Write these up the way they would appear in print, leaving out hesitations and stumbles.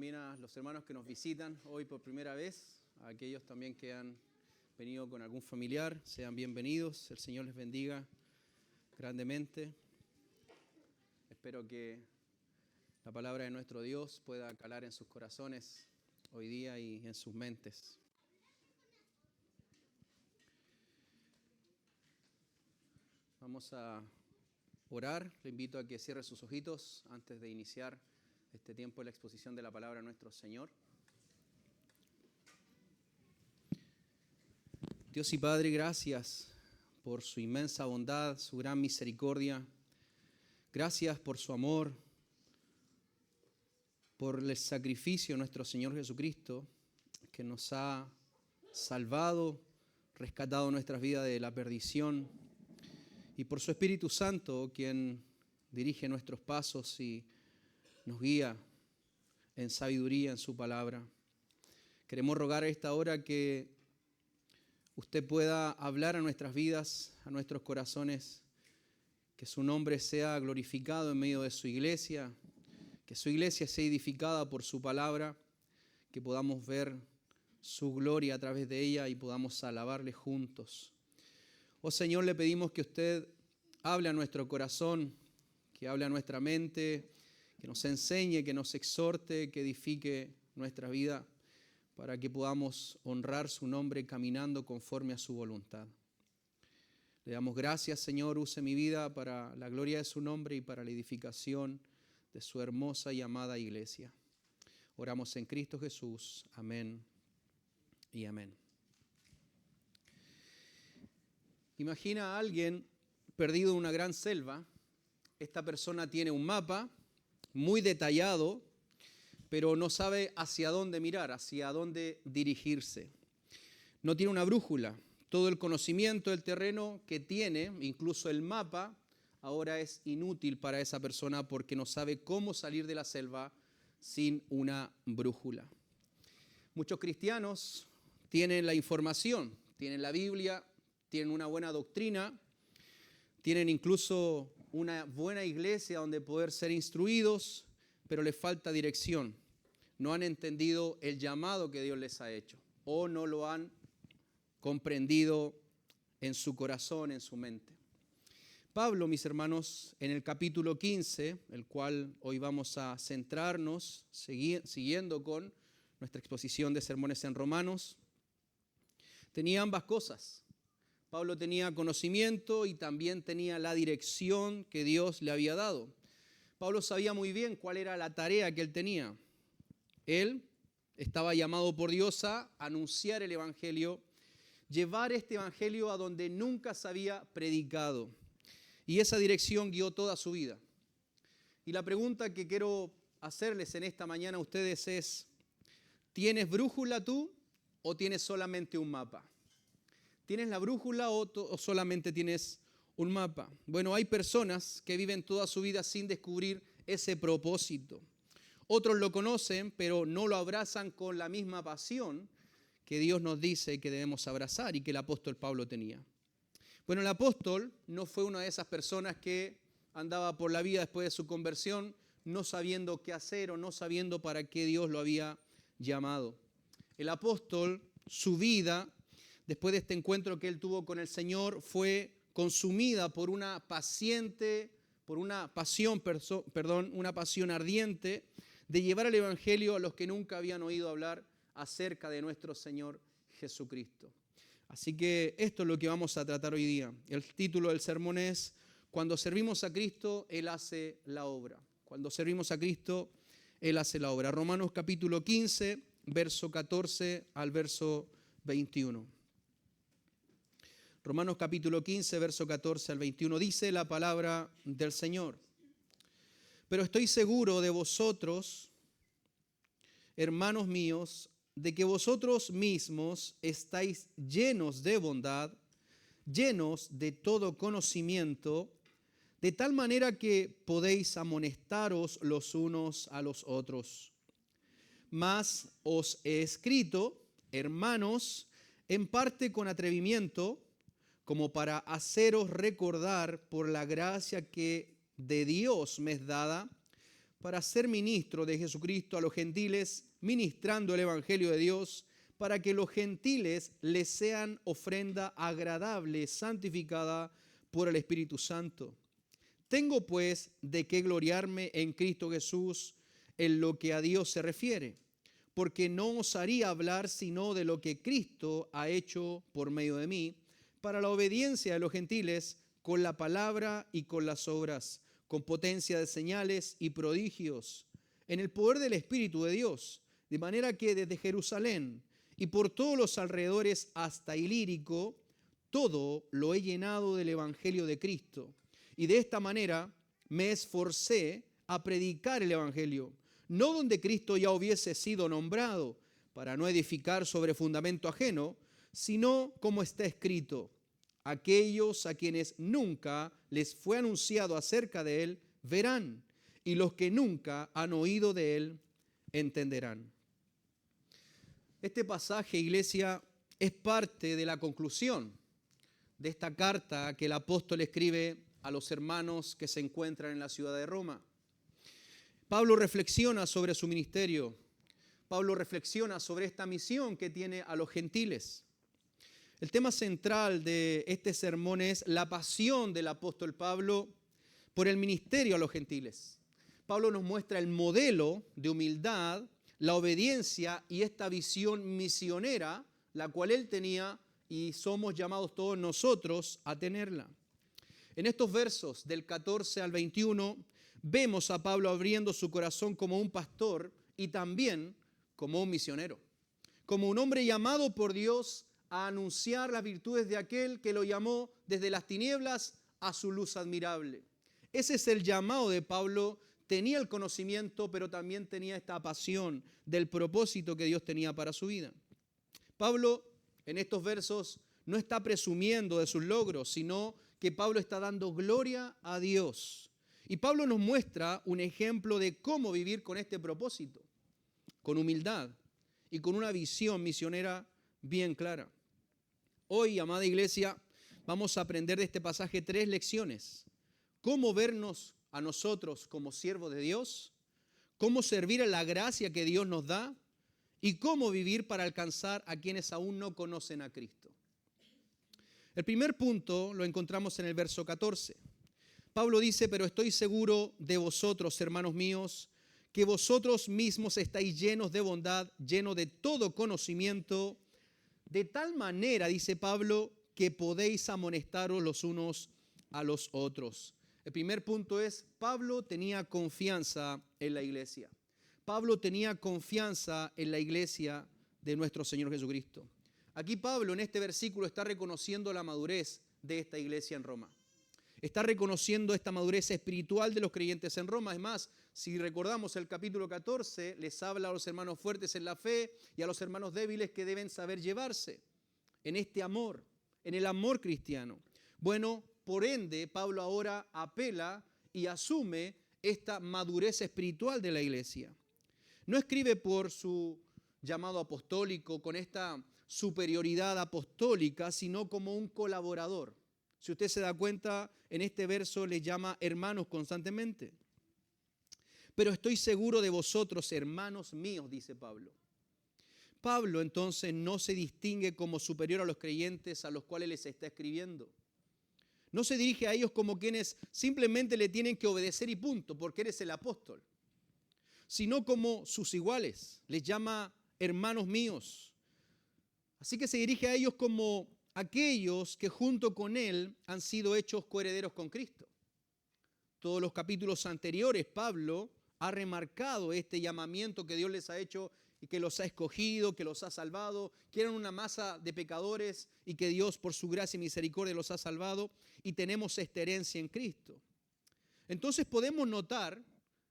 también a los hermanos que nos visitan hoy por primera vez, a aquellos también que han venido con algún familiar, sean bienvenidos, el Señor les bendiga grandemente. Espero que la palabra de nuestro Dios pueda calar en sus corazones hoy día y en sus mentes. Vamos a orar. Le invito a que cierre sus ojitos antes de iniciar este tiempo de la exposición de la palabra de nuestro Señor. Dios y Padre, gracias por su inmensa bondad, su gran misericordia. Gracias por su amor, por el sacrificio de nuestro Señor Jesucristo, que nos ha salvado, rescatado nuestras vidas de la perdición, y por su Espíritu Santo, quien dirige nuestros pasos y nos guía en sabiduría en su palabra. Queremos rogar a esta hora que usted pueda hablar a nuestras vidas, a nuestros corazones, que su nombre sea glorificado en medio de su iglesia, que su iglesia sea edificada por su palabra, que podamos ver su gloria a través de ella y podamos alabarle juntos. Oh Señor, le pedimos que usted hable a nuestro corazón, que hable a nuestra mente, que nos enseñe, que nos exhorte, que edifique nuestra vida para que podamos honrar su nombre caminando conforme a su voluntad. Le damos gracias, Señor, use mi vida para la gloria de su nombre y para la edificación de su hermosa y amada iglesia. Oramos en Cristo Jesús. Amén y amén. Imagina a alguien perdido en una gran selva. Esta persona tiene un mapa muy detallado, pero no sabe hacia dónde mirar, hacia dónde dirigirse. No tiene una brújula. Todo el conocimiento del terreno que tiene, incluso el mapa, ahora es inútil para esa persona porque no sabe cómo salir de la selva sin una brújula. Muchos cristianos tienen la información, tienen la Biblia, tienen una buena doctrina, tienen incluso una buena iglesia donde poder ser instruidos, pero les falta dirección. No han entendido el llamado que Dios les ha hecho o no lo han comprendido en su corazón, en su mente. Pablo, mis hermanos, en el capítulo 15, el cual hoy vamos a centrarnos, siguiendo con nuestra exposición de sermones en Romanos, tenía ambas cosas. Pablo tenía conocimiento y también tenía la dirección que Dios le había dado. Pablo sabía muy bien cuál era la tarea que él tenía. Él estaba llamado por Dios a anunciar el Evangelio, llevar este Evangelio a donde nunca se había predicado. Y esa dirección guió toda su vida. Y la pregunta que quiero hacerles en esta mañana a ustedes es, ¿tienes brújula tú o tienes solamente un mapa? ¿Tienes la brújula o solamente tienes un mapa? Bueno, hay personas que viven toda su vida sin descubrir ese propósito. Otros lo conocen, pero no lo abrazan con la misma pasión que Dios nos dice que debemos abrazar y que el apóstol Pablo tenía. Bueno, el apóstol no fue una de esas personas que andaba por la vida después de su conversión no sabiendo qué hacer o no sabiendo para qué Dios lo había llamado. El apóstol, su vida, después de este encuentro que él tuvo con el Señor, fue consumida por una pasión ardiente de llevar el Evangelio a los que nunca habían oído hablar acerca de nuestro Señor Jesucristo. Así que esto es lo que vamos a tratar hoy día. El título del sermón es Cuando servimos a Cristo, Él hace la obra. Cuando servimos a Cristo, Él hace la obra. Romanos capítulo 15, verso 14 al verso 21. Romanos capítulo 15, verso 14 al 21, dice la palabra del Señor. Pero estoy seguro de vosotros, hermanos míos, de que vosotros mismos estáis llenos de bondad, llenos de todo conocimiento, de tal manera que podéis amonestaros los unos a los otros. Mas os he escrito, hermanos, en parte con atrevimiento, como para haceros recordar por la gracia que de Dios me es dada, para ser ministro de Jesucristo a los gentiles, ministrando el evangelio de Dios, para que los gentiles les sean ofrenda agradable, santificada por el Espíritu Santo. Tengo pues de qué gloriarme en Cristo Jesús en lo que a Dios se refiere, porque no osaría hablar sino de lo que Cristo ha hecho por medio de mí, para la obediencia de los gentiles, con la palabra y con las obras, con potencia de señales y prodigios, en el poder del Espíritu de Dios, de manera que desde Jerusalén y por todos los alrededores hasta Ilírico, todo lo he llenado del Evangelio de Cristo. Y de esta manera me esforcé a predicar el Evangelio, no donde Cristo ya hubiese sido nombrado, para no edificar sobre fundamento ajeno, sino como está escrito: aquellos a quienes nunca les fue anunciado acerca de él, verán, y los que nunca han oído de él, entenderán. Este pasaje, iglesia, es parte de la conclusión de esta carta que el apóstol escribe a los hermanos que se encuentran en la ciudad de Roma. Pablo reflexiona sobre su ministerio. Pablo reflexiona sobre esta misión que tiene a los gentiles. El tema central de este sermón es la pasión del apóstol Pablo por el ministerio a los gentiles. Pablo nos muestra el modelo de humildad, la obediencia y esta visión misionera, la cual él tenía y somos llamados todos nosotros a tenerla. En estos versos del 14 al 21 vemos a Pablo abriendo su corazón como un pastor y también como un misionero, como un hombre llamado por Dios a anunciar las virtudes de aquel que lo llamó desde las tinieblas a su luz admirable. Ese es el llamado de Pablo. Tenía el conocimiento, pero también tenía esta pasión del propósito que Dios tenía para su vida. Pablo, en estos versos, no está presumiendo de sus logros, sino que Pablo está dando gloria a Dios. Y Pablo nos muestra un ejemplo de cómo vivir con este propósito, con humildad y con una visión misionera bien clara. Hoy, amada iglesia, vamos a aprender de este pasaje 3 lecciones. Cómo vernos a nosotros como siervos de Dios, cómo servir a la gracia que Dios nos da y cómo vivir para alcanzar a quienes aún no conocen a Cristo. El primer punto lo encontramos en el verso 14. Pablo dice: pero estoy seguro de vosotros, hermanos míos, que vosotros mismos estáis llenos de bondad, llenos de todo conocimiento, de tal manera, dice Pablo, que podéis amonestaros los unos a los otros. El primer punto es: Pablo tenía confianza en la iglesia. Pablo tenía confianza en la iglesia de nuestro Señor Jesucristo. Aquí Pablo en este versículo está reconociendo la madurez de esta iglesia en Roma. Está reconociendo esta madurez espiritual de los creyentes en Roma. Es más, si recordamos el capítulo 14, les habla a los hermanos fuertes en la fe y a los hermanos débiles que deben saber llevarse en este amor, en el amor cristiano. Bueno, por ende, Pablo ahora apela y asume esta madurez espiritual de la iglesia. No escribe por su llamado apostólico con esta superioridad apostólica, sino como un colaborador. Si usted se da cuenta, en este verso les llama hermanos constantemente. Pero estoy seguro de vosotros, hermanos míos, dice Pablo. Pablo entonces no se distingue como superior a los creyentes a los cuales les está escribiendo. No se dirige a ellos como quienes simplemente le tienen que obedecer y punto, porque eres el apóstol, sino como sus iguales. Les llama hermanos míos. Así que se dirige a ellos como aquellos que junto con él han sido hechos coherederos con Cristo. Todos los capítulos anteriores, Pablo ha remarcado este llamamiento que Dios les ha hecho y que los ha escogido, que los ha salvado, que eran una masa de pecadores y que Dios por su gracia y misericordia los ha salvado y tenemos esta herencia en Cristo. Entonces podemos notar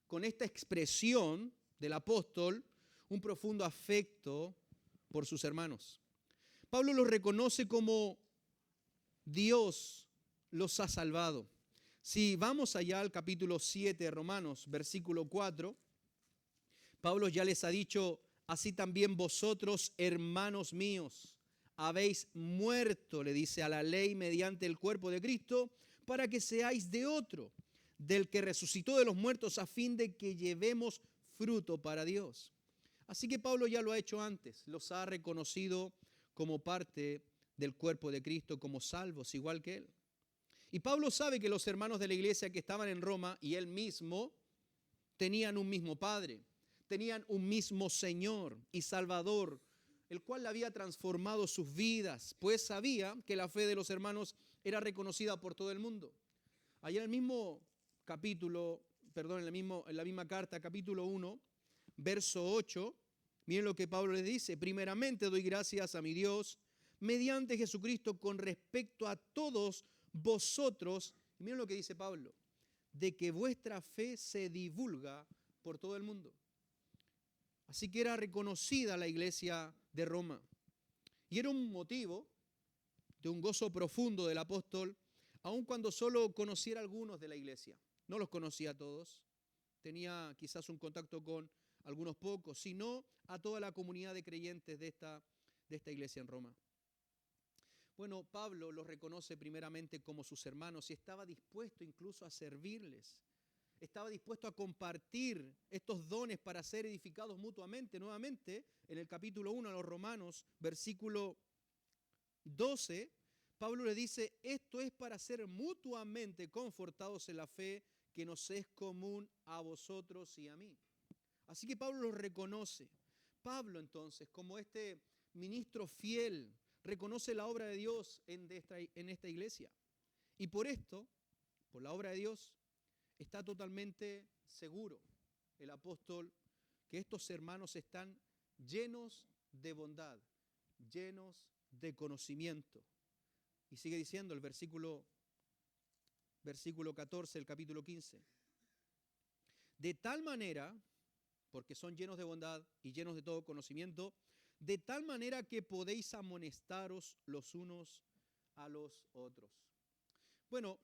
con esta expresión del apóstol un profundo afecto por sus hermanos. Pablo los reconoce como Dios los ha salvado. Si vamos allá al capítulo 7 de Romanos, versículo 4, Pablo ya les ha dicho: así también vosotros, hermanos míos, habéis muerto, le dice, a la ley mediante el cuerpo de Cristo, para que seáis de otro, del que resucitó de los muertos a fin de que llevemos fruto para Dios. Así que Pablo ya lo ha hecho antes, los ha reconocido como parte del cuerpo de Cristo, como salvos, igual que él. Y Pablo sabe que los hermanos de la iglesia que estaban en Roma y él mismo tenían un mismo Padre, tenían un mismo Señor y Salvador, el cual le había transformado sus vidas, pues sabía que la fe de los hermanos era reconocida por todo el mundo. Allá en el mismo capítulo, perdón, en la misma carta, capítulo 1, verso 8, miren lo que Pablo les dice: primeramente doy gracias a mi Dios mediante Jesucristo con respecto a todos vosotros, y miren lo que dice Pablo, de que vuestra fe se divulga por todo el mundo. Así que era reconocida la iglesia de Roma. Y era un motivo de un gozo profundo del apóstol, aun cuando solo conociera a algunos de la iglesia. No los conocía a todos, tenía quizás un contacto con algunos pocos, sino a toda la comunidad de creyentes de esta iglesia en Roma. Bueno, Pablo los reconoce primeramente como sus hermanos y estaba dispuesto incluso a servirles. Estaba dispuesto a compartir estos dones para ser edificados mutuamente. Nuevamente, en el capítulo 1 de los Romanos, versículo 12, Pablo le dice: esto es para ser mutuamente confortados en la fe que nos es común a vosotros y a mí. Así que Pablo los reconoce. Pablo entonces, como este ministro fiel, reconoce la obra de Dios en esta iglesia. Y por esto, por la obra de Dios, está totalmente seguro el apóstol que estos hermanos están llenos de bondad, llenos de conocimiento. Y sigue diciendo el versículo 14, el capítulo 15. De tal manera, porque son llenos de bondad y llenos de todo conocimiento, de tal manera que podéis amonestaros los unos a los otros. Bueno,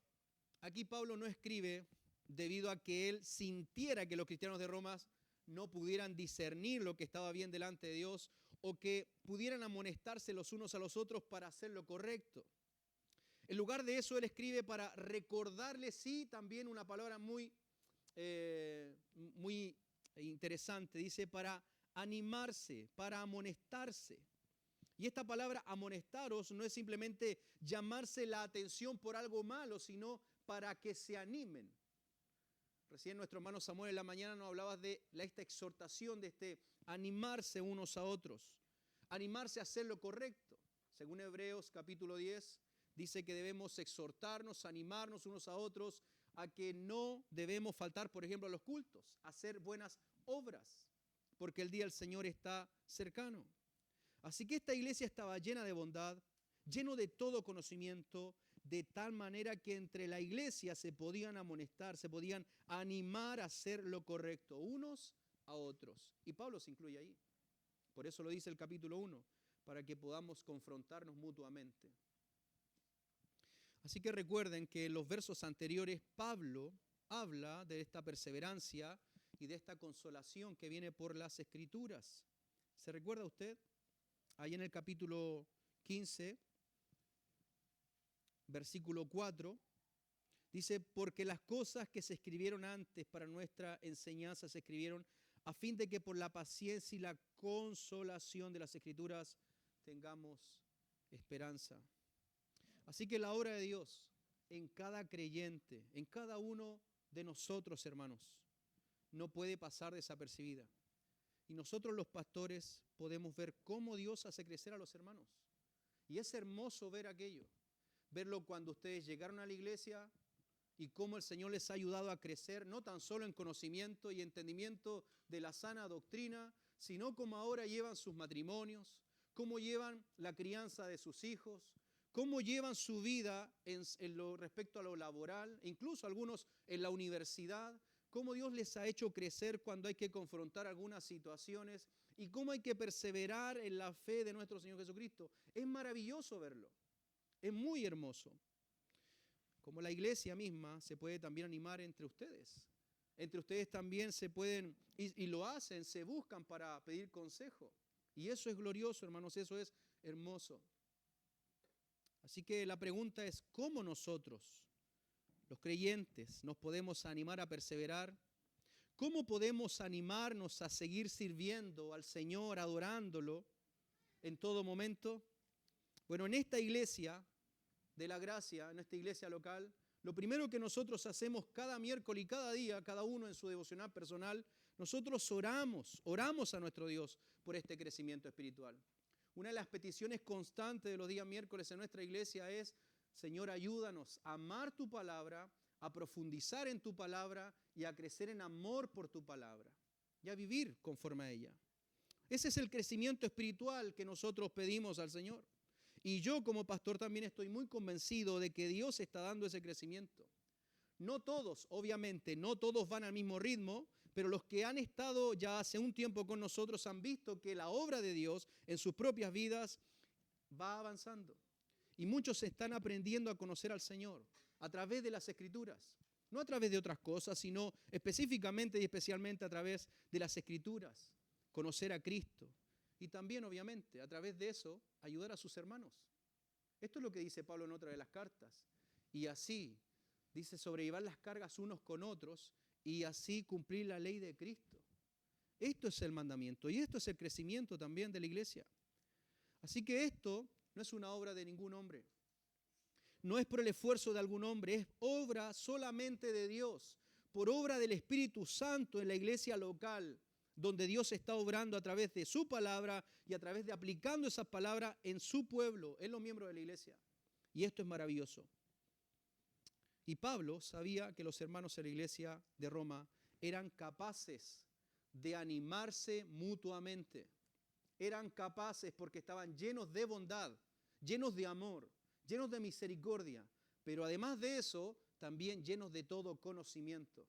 aquí Pablo no escribe debido a que él sintiera que los cristianos de Roma no pudieran discernir lo que estaba bien delante de Dios o que pudieran amonestarse los unos a los otros para hacer lo correcto. En lugar de eso, él escribe para recordarles, sí, también una palabra muy interesante, dice para animarse, para amonestarse. Y esta palabra amonestaros no es simplemente llamarse la atención por algo malo, sino para que se animen. Recién nuestro hermano Samuel en la mañana nos hablaba de esta exhortación, de este animarse unos a otros, animarse a hacer lo correcto. Según Hebreos capítulo 10, dice que debemos exhortarnos, animarnos unos a otros, a que no debemos faltar, por ejemplo, a los cultos, a hacer buenas obras, porque el día del Señor está cercano. Así que esta iglesia estaba llena de bondad, lleno de todo conocimiento, de tal manera que entre la iglesia se podían amonestar, se podían animar a hacer lo correcto, unos a otros. Y Pablo se incluye ahí. Por eso lo dice el capítulo 1, para que podamos confrontarnos mutuamente. Así que recuerden que en los versos anteriores Pablo habla de esta perseverancia y de esta consolación que viene por las Escrituras. ¿Se recuerda usted? Ahí en el capítulo 15, versículo 4, dice: porque las cosas que se escribieron antes para nuestra enseñanza se escribieron a fin de que por la paciencia y la consolación de las Escrituras tengamos esperanza. Así que la obra de Dios en cada creyente, en cada uno de nosotros, hermanos, no puede pasar desapercibida. Y nosotros los pastores podemos ver cómo Dios hace crecer a los hermanos. Y es hermoso ver aquello, verlo cuando ustedes llegaron a la iglesia y cómo el Señor les ha ayudado a crecer, no tan solo en conocimiento y entendimiento de la sana doctrina, sino cómo ahora llevan sus matrimonios, cómo llevan la crianza de sus hijos, cómo llevan su vida en lo respecto a lo laboral, incluso algunos en la universidad, cómo Dios les ha hecho crecer cuando hay que confrontar algunas situaciones y cómo hay que perseverar en la fe de nuestro Señor Jesucristo. Es maravilloso verlo, es muy hermoso. Como la iglesia misma se puede también animar entre ustedes. Entre ustedes también se pueden, y lo hacen, se buscan para pedir consejo. Y eso es glorioso, hermanos, eso es hermoso. Así que la pregunta es, ¿cómo nosotros, los creyentes, nos podemos animar a perseverar? ¿Cómo podemos animarnos a seguir sirviendo al Señor, adorándolo en todo momento? Bueno, en esta iglesia de la gracia, en esta iglesia local, lo primero que nosotros hacemos cada miércoles y cada día, cada uno en su devocional personal, nosotros oramos a nuestro Dios por este crecimiento espiritual. Una de las peticiones constantes de los días miércoles en nuestra iglesia es: Señor, ayúdanos a amar tu palabra, a profundizar en tu palabra y a crecer en amor por tu palabra y a vivir conforme a ella. Ese es el crecimiento espiritual que nosotros pedimos al Señor. Y yo como pastor también estoy muy convencido de que Dios está dando ese crecimiento. No todos, obviamente, no todos van al mismo ritmo, pero los que han estado ya hace un tiempo con nosotros han visto que la obra de Dios en sus propias vidas va avanzando. Y muchos están aprendiendo a conocer al Señor a través de las Escrituras. No a través de otras cosas, sino específicamente y especialmente a través de las Escrituras. Conocer a Cristo. Y también, obviamente, a través de eso, ayudar a sus hermanos. Esto es lo que dice Pablo en otra de las cartas. Y así, dice, sobrellevar las cargas unos con otros y así cumplir la ley de Cristo. Esto es el mandamiento y esto es el crecimiento también de la iglesia. Así que esto no es una obra de ningún hombre. No es por el esfuerzo de algún hombre, es obra solamente de Dios, por obra del Espíritu Santo en la iglesia local, donde Dios está obrando a través de su palabra y a través de aplicando esas palabras en su pueblo, en los miembros de la iglesia. Y esto es maravilloso. Y Pablo sabía que los hermanos de la iglesia de Roma eran capaces de animarse mutuamente. Eran capaces porque estaban llenos de bondad, llenos de amor, llenos de misericordia, pero además de eso, también llenos de todo conocimiento,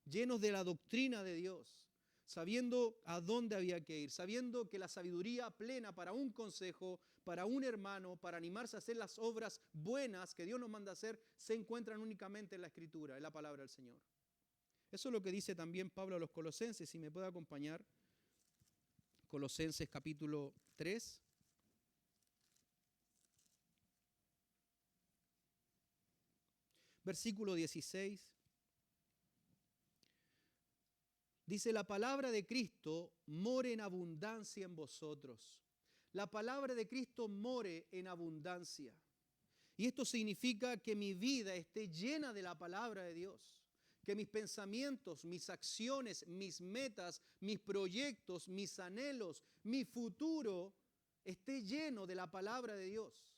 llenos de la doctrina de Dios, sabiendo a dónde había que ir, sabiendo que la sabiduría plena para un consejo, para un hermano, para animarse a hacer las obras buenas que Dios nos manda hacer, se encuentran únicamente en la Escritura, en la palabra del Señor. Eso es lo que dice también Pablo a los Colosenses, si me puede acompañar. Colosenses capítulo 3. Versículo 16. Dice, la palabra de Cristo more en abundancia en vosotros. La palabra de Cristo more en abundancia. Y esto significa que mi vida esté llena de la palabra de Dios. Que mis pensamientos, mis acciones, mis metas, mis proyectos, mis anhelos, mi futuro esté lleno de la palabra de Dios.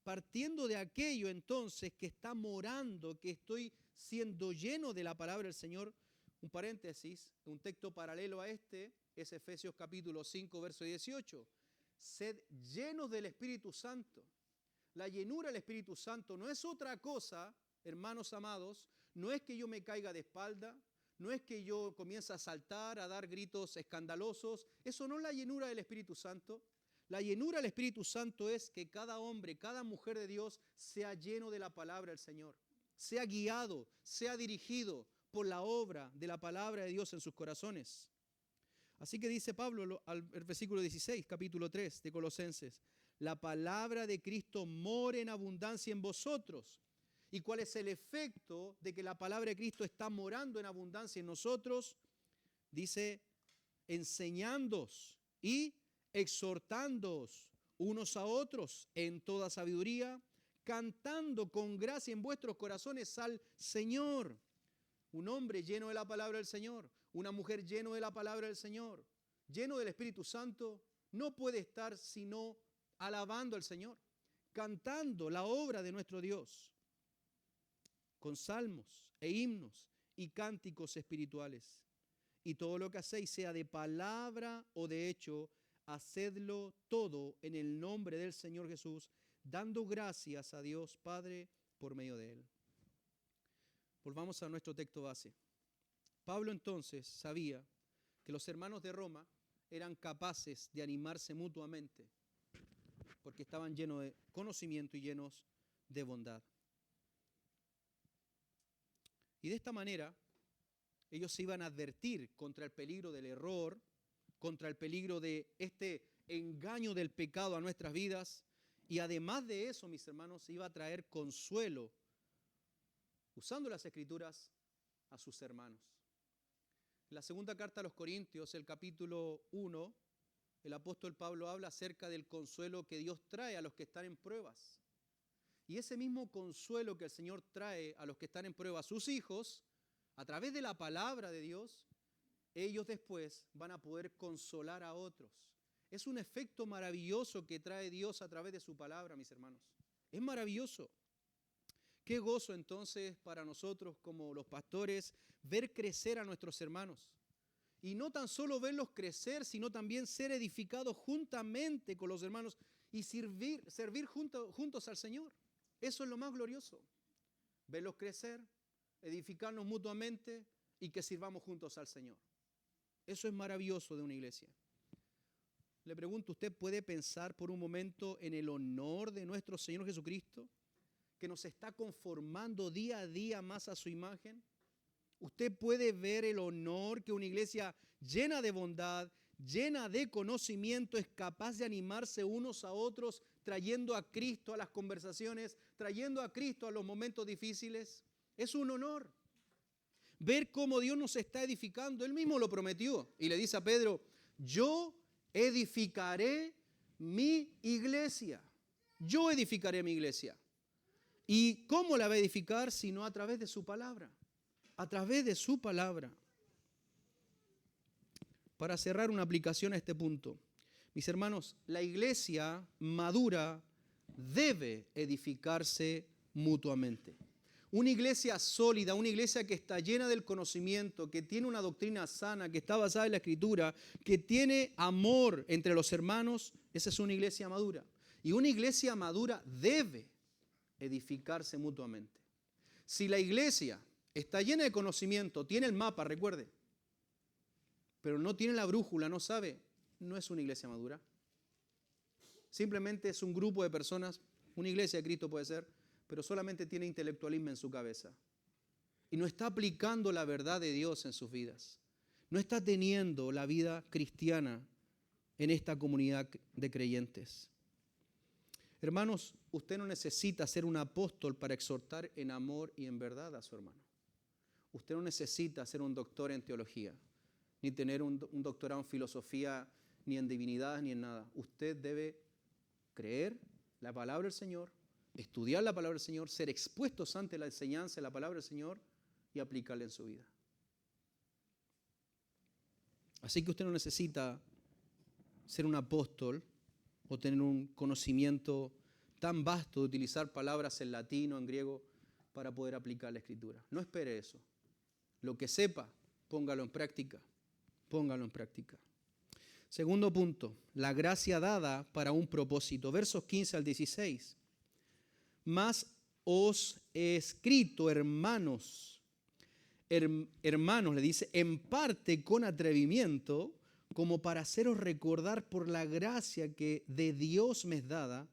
Partiendo de aquello entonces que está morando, que estoy siendo lleno de la palabra del Señor. Un paréntesis, un texto paralelo a este es Efesios capítulo 5, verso 18. Sed llenos del Espíritu Santo. La llenura del Espíritu Santo no es otra cosa, hermanos amados, no es que yo me caiga de espalda, no es que yo comience a saltar, a dar gritos escandalosos. Eso no es la llenura del Espíritu Santo. La llenura del Espíritu Santo es que cada hombre, cada mujer de Dios sea lleno de la palabra del Señor, sea guiado, sea dirigido por la obra de la palabra de Dios en sus corazones. Así que dice Pablo al versículo 16, capítulo 3 de Colosenses, la palabra de Cristo more en abundancia en vosotros. ¿Y cuál es el efecto de que la palabra de Cristo está morando en abundancia en nosotros? Dice, enseñándoos y exhortándoos unos a otros en toda sabiduría, cantando con gracia en vuestros corazones al Señor. Un hombre lleno de la palabra del Señor, una mujer lleno de la palabra del Señor, lleno del Espíritu Santo, no puede estar sino alabando al Señor, cantando la obra de nuestro Dios, con salmos e himnos y cánticos espirituales. Y todo lo que hacéis, sea de palabra o de hecho, hacedlo todo en el nombre del Señor Jesús, dando gracias a Dios Padre por medio de Él. Volvamos a nuestro texto base. Pablo entonces sabía que los hermanos de Roma eran capaces de animarse mutuamente porque estaban llenos de conocimiento y llenos de bondad. Y de esta manera ellos se iban a advertir contra el peligro del error, contra el peligro de este engaño del pecado a nuestras vidas y además de eso, mis hermanos, iba a traer consuelo, usando las Escrituras a sus hermanos. En la segunda carta a los Corintios, el capítulo 1, el apóstol Pablo habla acerca del consuelo que Dios trae a los que están en pruebas. Y ese mismo consuelo que el Señor trae a los que están en prueba, a sus hijos, a través de la palabra de Dios, ellos después van a poder consolar a otros. Es un efecto maravilloso que trae Dios a través de su palabra, mis hermanos. Es maravilloso. Qué gozo entonces para nosotros como los pastores ver crecer a nuestros hermanos. Y no tan solo verlos crecer, sino también ser edificados juntamente con los hermanos y servir juntos al Señor. Eso es lo más glorioso. Verlos crecer, edificarnos mutuamente y que sirvamos juntos al Señor. Eso es maravilloso de una iglesia. Le pregunto, ¿usted puede pensar por un momento en el honor de nuestro Señor Jesucristo, que nos está conformando día a día más a su imagen? Usted puede ver el honor que una iglesia llena de bondad, llena de conocimiento, es capaz de animarse unos a otros, trayendo a Cristo a las conversaciones, trayendo a Cristo a los momentos difíciles. Es un honor ver cómo Dios nos está edificando. Él mismo lo prometió y le dice a Pedro, yo edificaré mi iglesia. Yo edificaré mi iglesia. ¿Y cómo la va a edificar? Sino a través de su palabra. A través de su palabra. Para cerrar una aplicación a este punto, mis hermanos, la iglesia madura debe edificarse mutuamente. Una iglesia sólida, una iglesia que está llena del conocimiento, que tiene una doctrina sana, que está basada en la Escritura, que tiene amor entre los hermanos, esa es una iglesia madura. Y una iglesia madura debe edificarse mutuamente. Si la iglesia está llena de conocimiento, tiene el mapa, recuerde, pero no tiene la brújula, no sabe, no es una iglesia madura. Simplemente es un grupo de personas, una iglesia de Cristo puede ser, pero solamente tiene intelectualismo en su cabeza. Y no está aplicando la verdad de Dios en sus vidas. No está teniendo la vida cristiana en esta comunidad de creyentes. Hermanos, usted no necesita ser un apóstol para exhortar en amor y en verdad a su hermano. Usted no necesita ser un doctor en teología, ni tener un doctorado en filosofía, ni en divinidades, ni en nada. Usted debe creer la palabra del Señor, estudiar la palabra del Señor, ser expuestos ante la enseñanza de la palabra del Señor y aplicarla en su vida. Así que usted no necesita ser un apóstol o tener un conocimiento tan vasto de utilizar palabras en latín o en griego para poder aplicar la Escritura. No espere eso. Lo que sepa, póngalo en práctica. Póngalo en práctica. Segundo punto, la gracia dada para un propósito. Versos 15 al 16. Mas os he escrito, hermanos, le dice, en parte con atrevimiento, como para haceros recordar por la gracia que de Dios me es dada,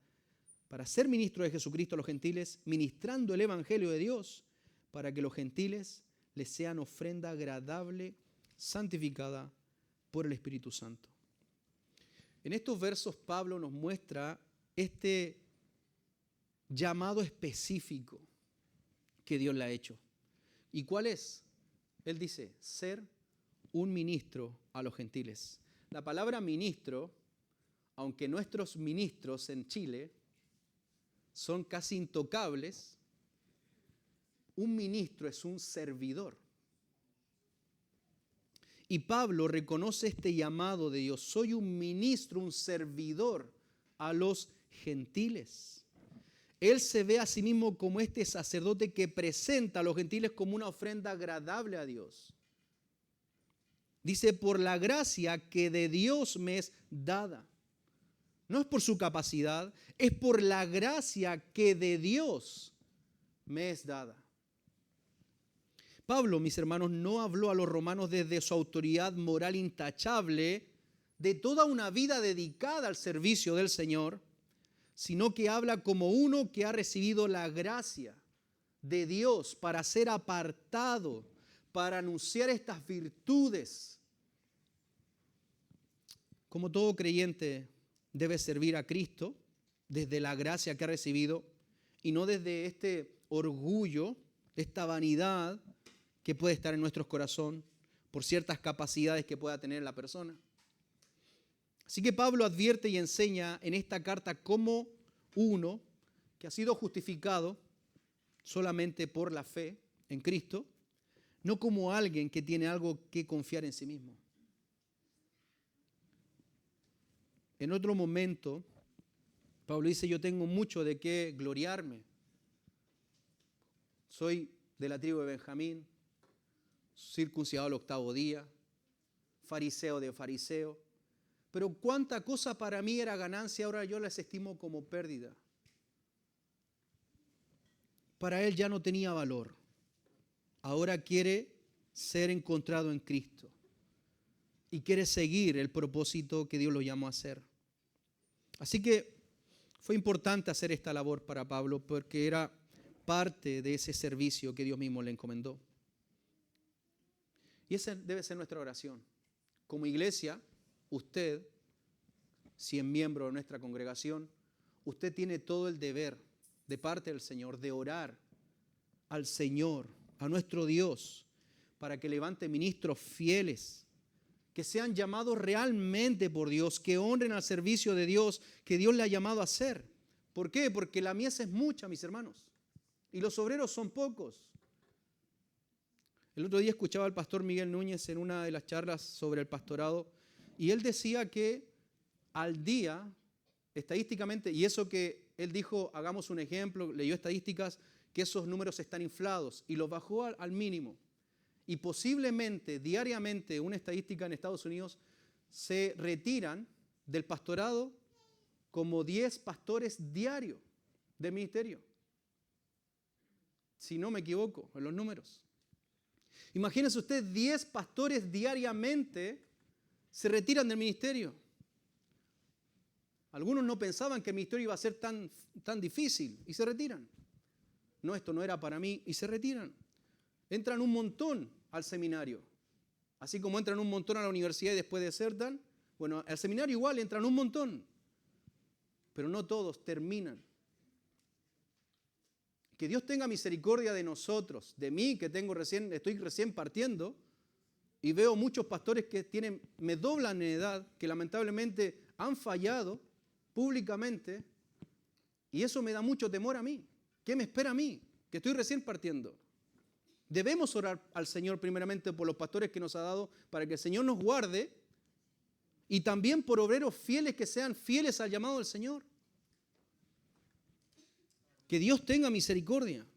para ser ministro de Jesucristo a los gentiles, ministrando el evangelio de Dios, para que los gentiles les sean ofrenda agradable, santificada por el Espíritu Santo. En estos versos Pablo nos muestra este llamado específico que Dios le ha hecho. ¿Y cuál es? Él dice, ser un ministro a los gentiles. La palabra ministro, aunque nuestros ministros en Chile son casi intocables, un ministro es un servidor. Y Pablo reconoce este llamado de Dios. Soy un ministro, un servidor a los gentiles. Él se ve a sí mismo como este sacerdote que presenta a los gentiles como una ofrenda agradable a Dios. Dice, por la gracia que de Dios me es dada. No es por su capacidad, es por la gracia que de Dios me es dada. Pablo, mis hermanos, no habló a los romanos desde su autoridad moral intachable, de toda una vida dedicada al servicio del Señor, sino que habla como uno que ha recibido la gracia de Dios para ser apartado, para anunciar estas virtudes. Como todo creyente debe servir a Cristo desde la gracia que ha recibido y no desde este orgullo esta vanidad que puede estar en nuestros corazones por ciertas capacidades que pueda tener la persona. Así que Pablo advierte y enseña en esta carta cómo uno que ha sido justificado solamente por la fe en Cristo, no como alguien que tiene algo que confiar en sí mismo. En otro momento, Pablo dice, yo tengo mucho de qué gloriarme. Soy de la tribu de Benjamín, circuncidado al 8º día, fariseo de fariseo. Pero cuánta cosa para mí era ganancia, ahora yo las estimo como pérdida. Para él ya no tenía valor. Ahora quiere ser encontrado en Cristo y quiere seguir el propósito que Dios lo llamó a hacer. Así que fue importante hacer esta labor para Pablo porque era parte de ese servicio que Dios mismo le encomendó. Y esa debe ser nuestra oración. Como iglesia, usted, si es miembro de nuestra congregación, usted tiene todo el deber de parte del Señor de orar al Señor, a nuestro Dios, para que levante ministros fieles, que sean llamados realmente por Dios, que honren al servicio de Dios, que Dios le ha llamado a hacer. ¿Por qué? Porque la mies es mucha, mis hermanos, y los obreros son pocos. El otro día escuchaba al pastor Miguel Núñez en una de las charlas sobre el pastorado, y él decía que al día, estadísticamente, y eso que él dijo, hagamos un ejemplo, leyó estadísticas, que esos números están inflados, y los bajó al mínimo. Y posiblemente, diariamente, una estadística en Estados Unidos, se retiran del pastorado como 10 pastores diarios del ministerio. Si no me equivoco en los números. Imagínense usted, 10 pastores diariamente se retiran del ministerio. Algunos no pensaban que el ministerio iba a ser tan difícil y se retiran. No, esto no era para mí y se retiran. Entran un montón al seminario. Así como entran un montón a la universidad y después desertan, bueno, al seminario igual entran un montón. Pero no todos terminan. Que Dios tenga misericordia de nosotros, de mí que estoy recién partiendo y veo muchos pastores que me doblan en edad, que lamentablemente han fallado públicamente y eso me da mucho temor a mí. ¿Qué me espera a mí? Que estoy recién partiendo. Debemos orar al Señor primeramente por los pastores que nos ha dado para que el Señor nos guarde y también por obreros fieles que sean fieles al llamado del Señor. Que Dios tenga misericordia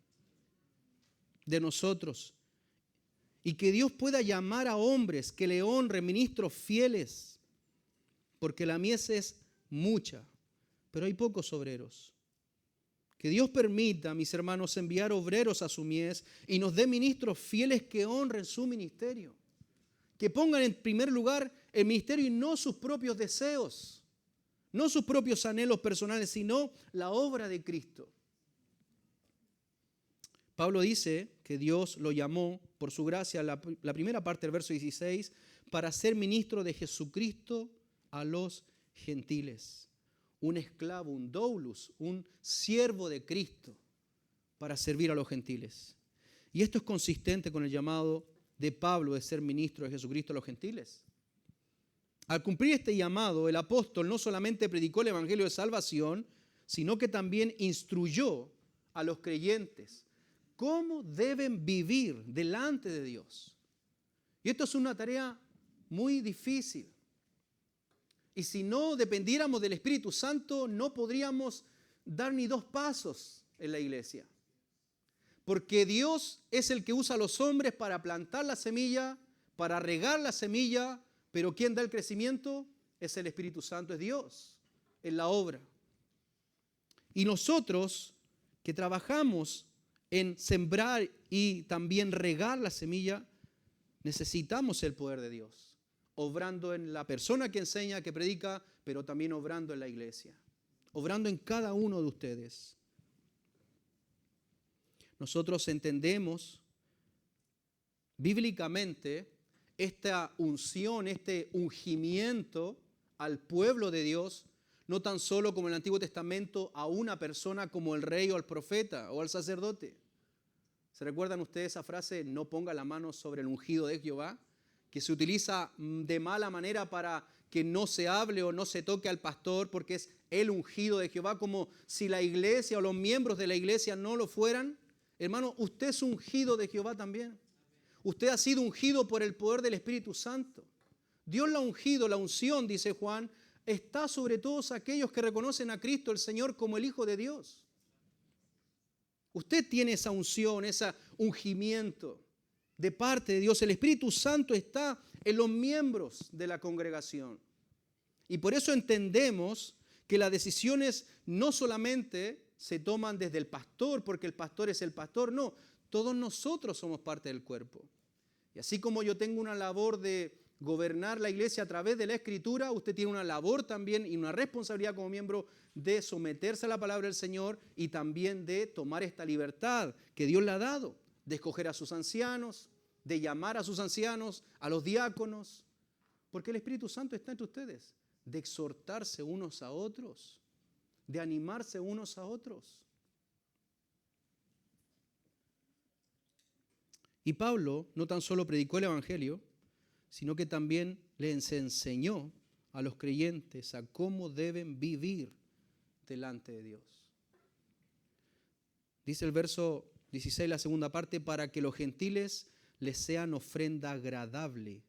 de nosotros y que Dios pueda llamar a hombres que le honren, ministros fieles, porque la mies es mucha, pero hay pocos obreros. Que Dios permita, mis hermanos, enviar obreros a su mies y nos dé ministros fieles que honren su ministerio. Que pongan en primer lugar el ministerio y no sus propios deseos, no sus propios anhelos personales, sino la obra de Cristo. Pablo dice que Dios lo llamó por su gracia, la primera parte del verso 16, para ser ministro de Jesucristo a los gentiles. Un esclavo, un doulos, un siervo de Cristo para servir a los gentiles. Y esto es consistente con el llamado de Pablo de ser ministro de Jesucristo a los gentiles. Al cumplir este llamado, el apóstol no solamente predicó el evangelio de salvación, sino que también instruyó a los creyentes cómo deben vivir delante de Dios. Y esto es una tarea muy difícil. Y si no dependiéramos del Espíritu Santo, no podríamos dar ni 2 pasos en la iglesia. Porque Dios es el que usa a los hombres para plantar la semilla, para regar la semilla, pero quien da el crecimiento es el Espíritu Santo, es Dios, en la obra. Y nosotros que trabajamos en sembrar y también regar la semilla, necesitamos el poder de Dios, obrando en la persona que enseña, que predica, pero también obrando en la iglesia, obrando en cada uno de ustedes. Nosotros entendemos bíblicamente esta unción, este ungimiento al pueblo de Dios, no tan solo como en el Antiguo Testamento a una persona como el rey o al profeta o al sacerdote, ¿Se recuerdan ustedes esa frase, no ponga la mano sobre el ungido de Jehová? Que se utiliza de mala manera para que no se hable o no se toque al pastor porque es el ungido de Jehová, como si la iglesia o los miembros de la iglesia no lo fueran. Hermano, usted es ungido de Jehová también. Usted ha sido ungido por el poder del Espíritu Santo. Dios la ha ungido, la unción, dice Juan, está sobre todos aquellos que reconocen a Cristo el Señor como el Hijo de Dios. Usted tiene esa unción, ese ungimiento de parte de Dios. El Espíritu Santo está en los miembros de la congregación. Y por eso entendemos que las decisiones no solamente se toman desde el pastor, porque el pastor es el pastor, no, todos nosotros somos parte del cuerpo. Y así como yo tengo una labor de gobernar la iglesia a través de la Escritura, usted tiene una labor también y una responsabilidad como miembro de someterse a la palabra del Señor y también de tomar esta libertad que Dios le ha dado, de escoger a sus ancianos, de llamar a sus ancianos, a los diáconos, porque el Espíritu Santo está entre ustedes, de exhortarse unos a otros, de animarse unos a otros. Y Pablo no tan solo predicó el Evangelio, sino que también les enseñó a los creyentes a cómo deben vivir delante de Dios. Dice el verso 16, la segunda parte, para que los gentiles les sean ofrenda agradable,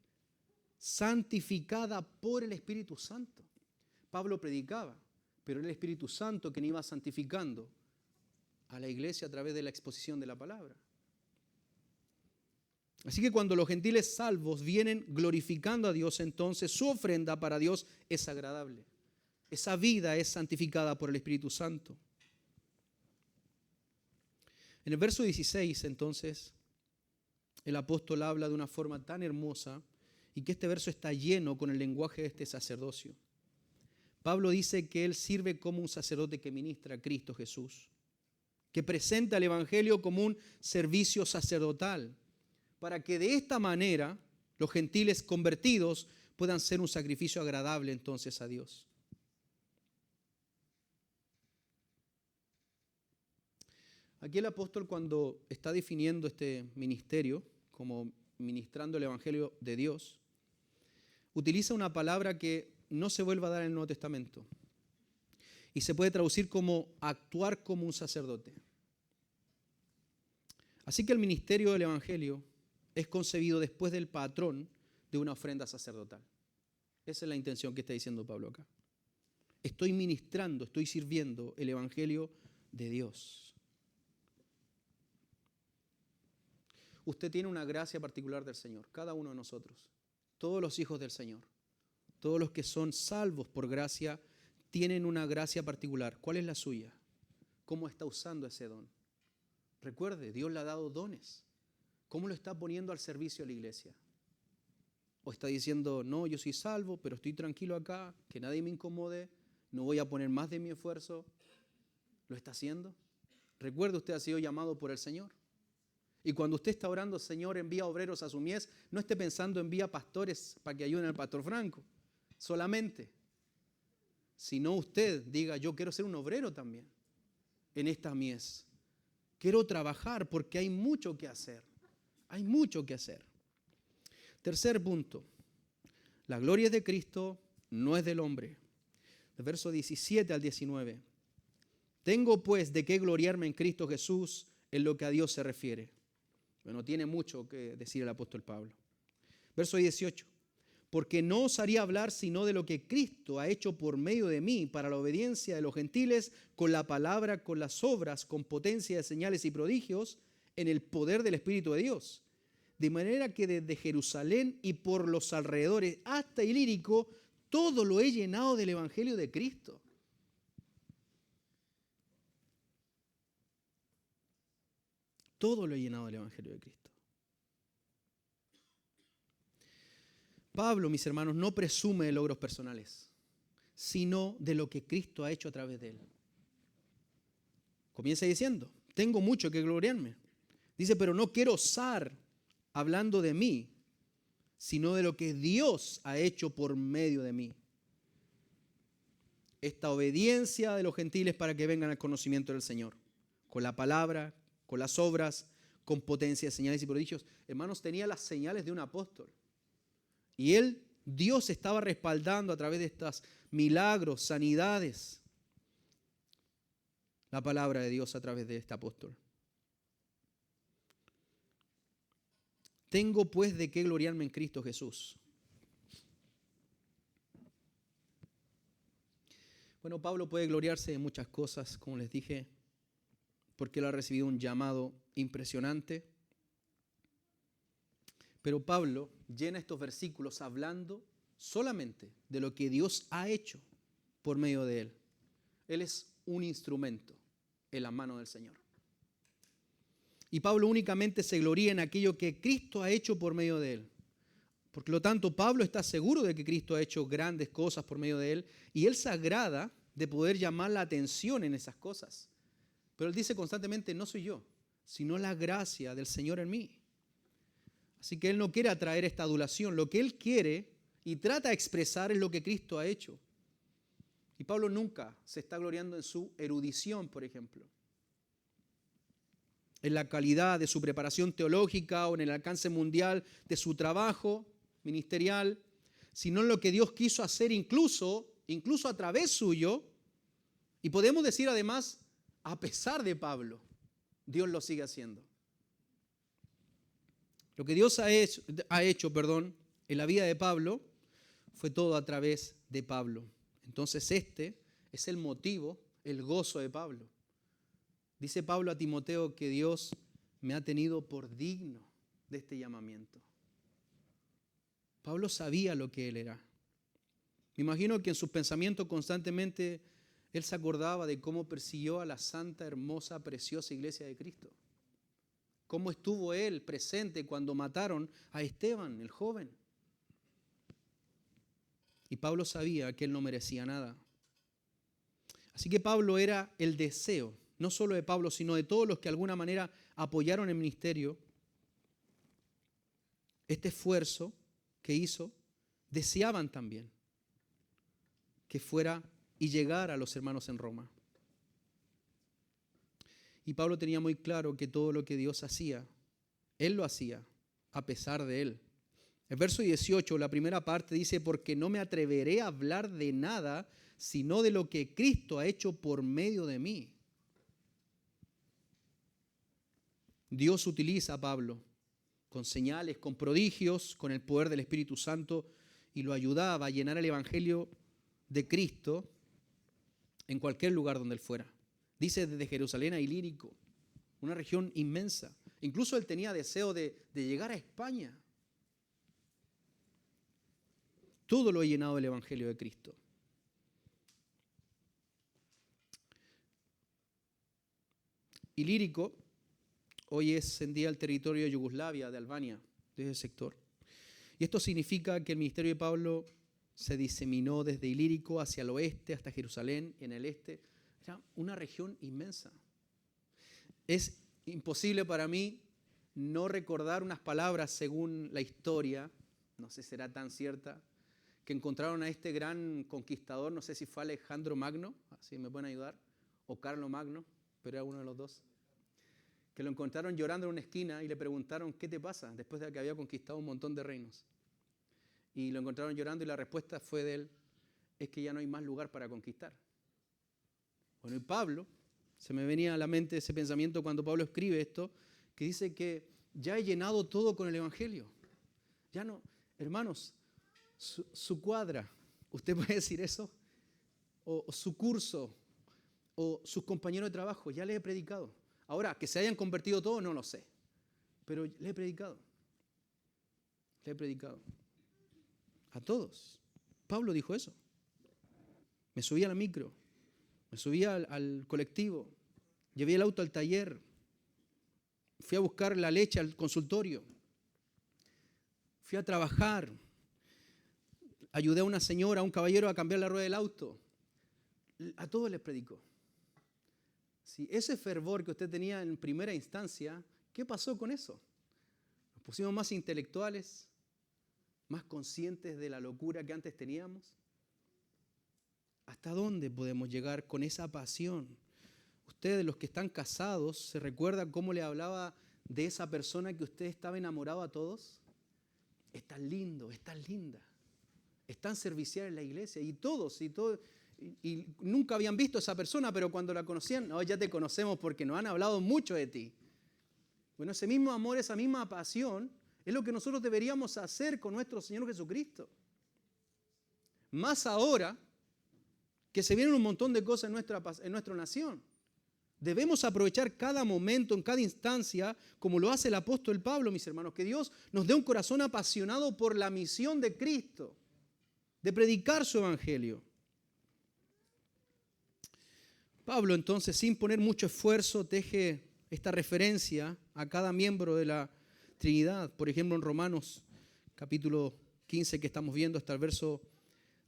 santificada por el Espíritu Santo. Pablo predicaba, pero era el Espíritu Santo quien iba santificando a la iglesia a través de la exposición de la palabra. Así que cuando los gentiles salvos vienen glorificando a Dios, entonces su ofrenda para Dios es agradable. Esa vida es santificada por el Espíritu Santo. En el verso 16, entonces, el apóstol habla de una forma tan hermosa y que este verso está lleno con el lenguaje de este sacerdocio. Pablo dice que él sirve como un sacerdote que ministra a Cristo Jesús, que presenta el Evangelio como un servicio sacerdotal, para que de esta manera los gentiles convertidos puedan ser un sacrificio agradable entonces a Dios. Aquí el apóstol, cuando está definiendo este ministerio como ministrando el Evangelio de Dios, utiliza una palabra que no se vuelve a dar en el Nuevo Testamento y se puede traducir como actuar como un sacerdote. Así que el ministerio del Evangelio es concebido después del patrón de una ofrenda sacerdotal. Esa es la intención que está diciendo Pablo acá. Estoy ministrando, estoy sirviendo el Evangelio de Dios. Usted tiene una gracia particular del Señor, cada uno de nosotros, todos los hijos del Señor, todos los que son salvos por gracia, tienen una gracia particular. ¿Cuál es la suya? ¿Cómo está usando ese don? Recuerde, Dios le ha dado dones. ¿Cómo lo está poniendo al servicio de la iglesia? ¿O está diciendo, no, yo soy salvo, pero estoy tranquilo acá, que nadie me incomode, no voy a poner más de mi esfuerzo? ¿Lo está haciendo? Recuerde, usted ha sido llamado por el Señor. Y cuando usted está orando, Señor, envía obreros a su mies, no esté pensando envía pastores para que ayuden al pastor Franco, solamente. Sino usted diga, yo quiero ser un obrero también en esta mies. Quiero trabajar porque hay mucho que hacer. Hay mucho que hacer. Tercer punto. La gloria es de Cristo, no es del hombre. El verso 17 al 19. Tengo pues de qué gloriarme en Cristo Jesús en lo que a Dios se refiere. Bueno, tiene mucho que decir el apóstol Pablo. Verso 18. Porque no os haría hablar sino de lo que Cristo ha hecho por medio de mí para la obediencia de los gentiles, con la palabra, con las obras, con potencia de señales y prodigios, en el poder del Espíritu de Dios. De manera que desde Jerusalén y por los alrededores hasta Ilírico, todo lo he llenado del Evangelio de Cristo. Todo lo he llenado del Evangelio de Cristo. Pablo, mis hermanos, no presume de logros personales, sino de lo que Cristo ha hecho a través de él. Comienza diciendo, tengo mucho que gloriarme. Dice, pero no quiero osar hablando de mí, sino de lo que Dios ha hecho por medio de mí. Esta obediencia de los gentiles para que vengan al conocimiento del Señor, con la palabra, con las obras, con potencia de señales y prodigios. Hermanos, tenía las señales de un apóstol. Y Dios estaba respaldando a través de estos milagros, sanidades, la palabra de Dios a través de este apóstol. Tengo pues de qué gloriarme en Cristo Jesús. Bueno, Pablo puede gloriarse de muchas cosas, como les dije, porque él ha recibido un llamado impresionante. Pero Pablo llena estos versículos hablando solamente de lo que Dios ha hecho por medio de él. Él es un instrumento en la mano del Señor. Y Pablo únicamente se gloría en aquello que Cristo ha hecho por medio de él. Por lo tanto, Pablo está seguro de que Cristo ha hecho grandes cosas por medio de él y él se agrada de poder llamar la atención en esas cosas. Pero él dice constantemente, no soy yo, sino la gracia del Señor en mí. Así que él no quiere atraer esta adulación. Lo que él quiere y trata de expresar es lo que Cristo ha hecho. Y Pablo nunca se está gloriando en su erudición, por ejemplo, en la calidad de su preparación teológica o en el alcance mundial de su trabajo ministerial, sino en lo que Dios quiso hacer incluso a través suyo. Y podemos decir además, a pesar de Pablo, Dios lo sigue haciendo. Lo que Dios ha hecho en la vida de Pablo fue todo a través de Pablo. Entonces este es el motivo, el gozo de Pablo. Dice Pablo a Timoteo que Dios me ha tenido por digno de este llamamiento. Pablo sabía lo que él era. Me imagino que en sus pensamientos constantemente él se acordaba de cómo persiguió a la santa, hermosa, preciosa iglesia de Cristo. Cómo estuvo él presente cuando mataron a Esteban, el joven. Y Pablo sabía que él no merecía nada. Así que Pablo era el deseo, no solo de Pablo, sino de todos los que de alguna manera apoyaron el ministerio. Este esfuerzo que hizo, deseaban también que fuera y llegara a los hermanos en Roma. Y Pablo tenía muy claro que todo lo que Dios hacía, Él lo hacía a pesar de Él. El verso 18, la primera parte dice, porque no me atreveré a hablar de nada, sino de lo que Cristo ha hecho por medio de mí. Dios utiliza a Pablo con señales, con prodigios, con el poder del Espíritu Santo y lo ayudaba a llenar el Evangelio de Cristo en cualquier lugar donde él fuera. Dice desde Jerusalén a Ilírico, una región inmensa. Incluso él tenía deseo de llegar a España. Todo lo ha llenado el Evangelio de Cristo. Ilírico hoy es en día el territorio de Yugoslavia, de Albania, de ese sector. Y esto significa que el ministerio de Pablo se diseminó desde Ilírico hacia el oeste, hasta Jerusalén, en el este. Era una región inmensa. Es imposible para mí no recordar unas palabras según la historia, no sé si será tan cierta, que encontraron a este gran conquistador, no sé si fue Alejandro Magno, así me pueden ayudar, o Carlo Magno, pero era uno de los dos, que lo encontraron llorando en una esquina y le preguntaron, ¿qué te pasa? Después de que había conquistado un montón de reinos. Y lo encontraron llorando y la respuesta fue de él, es que ya no hay más lugar para conquistar. Bueno, y Pablo, se me venía a la mente ese pensamiento cuando Pablo escribe esto, que dice que ya he llenado todo con el Evangelio. Ya no, hermanos, su cuadra, usted puede decir eso, o su curso, o sus compañeros de trabajo, ya les he predicado. Ahora, que se hayan convertido todos, no lo sé, pero le he predicado. Le he predicado. A todos. Pablo dijo eso. Me subí a la micro, me subí al colectivo, llevé el auto al taller, fui a buscar la leche al consultorio, fui a trabajar, ayudé a una señora, a un caballero a cambiar la rueda del auto. A todos les predicó. Si ese fervor que usted tenía en primera instancia, ¿qué pasó con eso? Nos pusimos más intelectuales, más conscientes de la locura que antes teníamos. ¿Hasta dónde podemos llegar con esa pasión? Ustedes, los que están casados, se recuerdan cómo le hablaba de esa persona que usted estaba enamorado a todos? Es tan lindo, es tan linda, es tan servicial en la iglesia, y todos, y nunca habían visto a esa persona, pero cuando la conocían, no, ya te conocemos porque nos han hablado mucho de ti. Bueno, ese mismo amor, esa misma pasión, es lo que nosotros deberíamos hacer con nuestro Señor Jesucristo. Más ahora que se vienen un montón de cosas en nuestra nación. Debemos aprovechar cada momento, en cada instancia, como lo hace el apóstol Pablo, mis hermanos, que Dios nos dé un corazón apasionado por la misión de Cristo, de predicar su evangelio. Pablo, entonces, sin poner mucho esfuerzo, teje esta referencia a cada miembro de la Trinidad. Por ejemplo, en Romanos, capítulo 15, que estamos viendo hasta el verso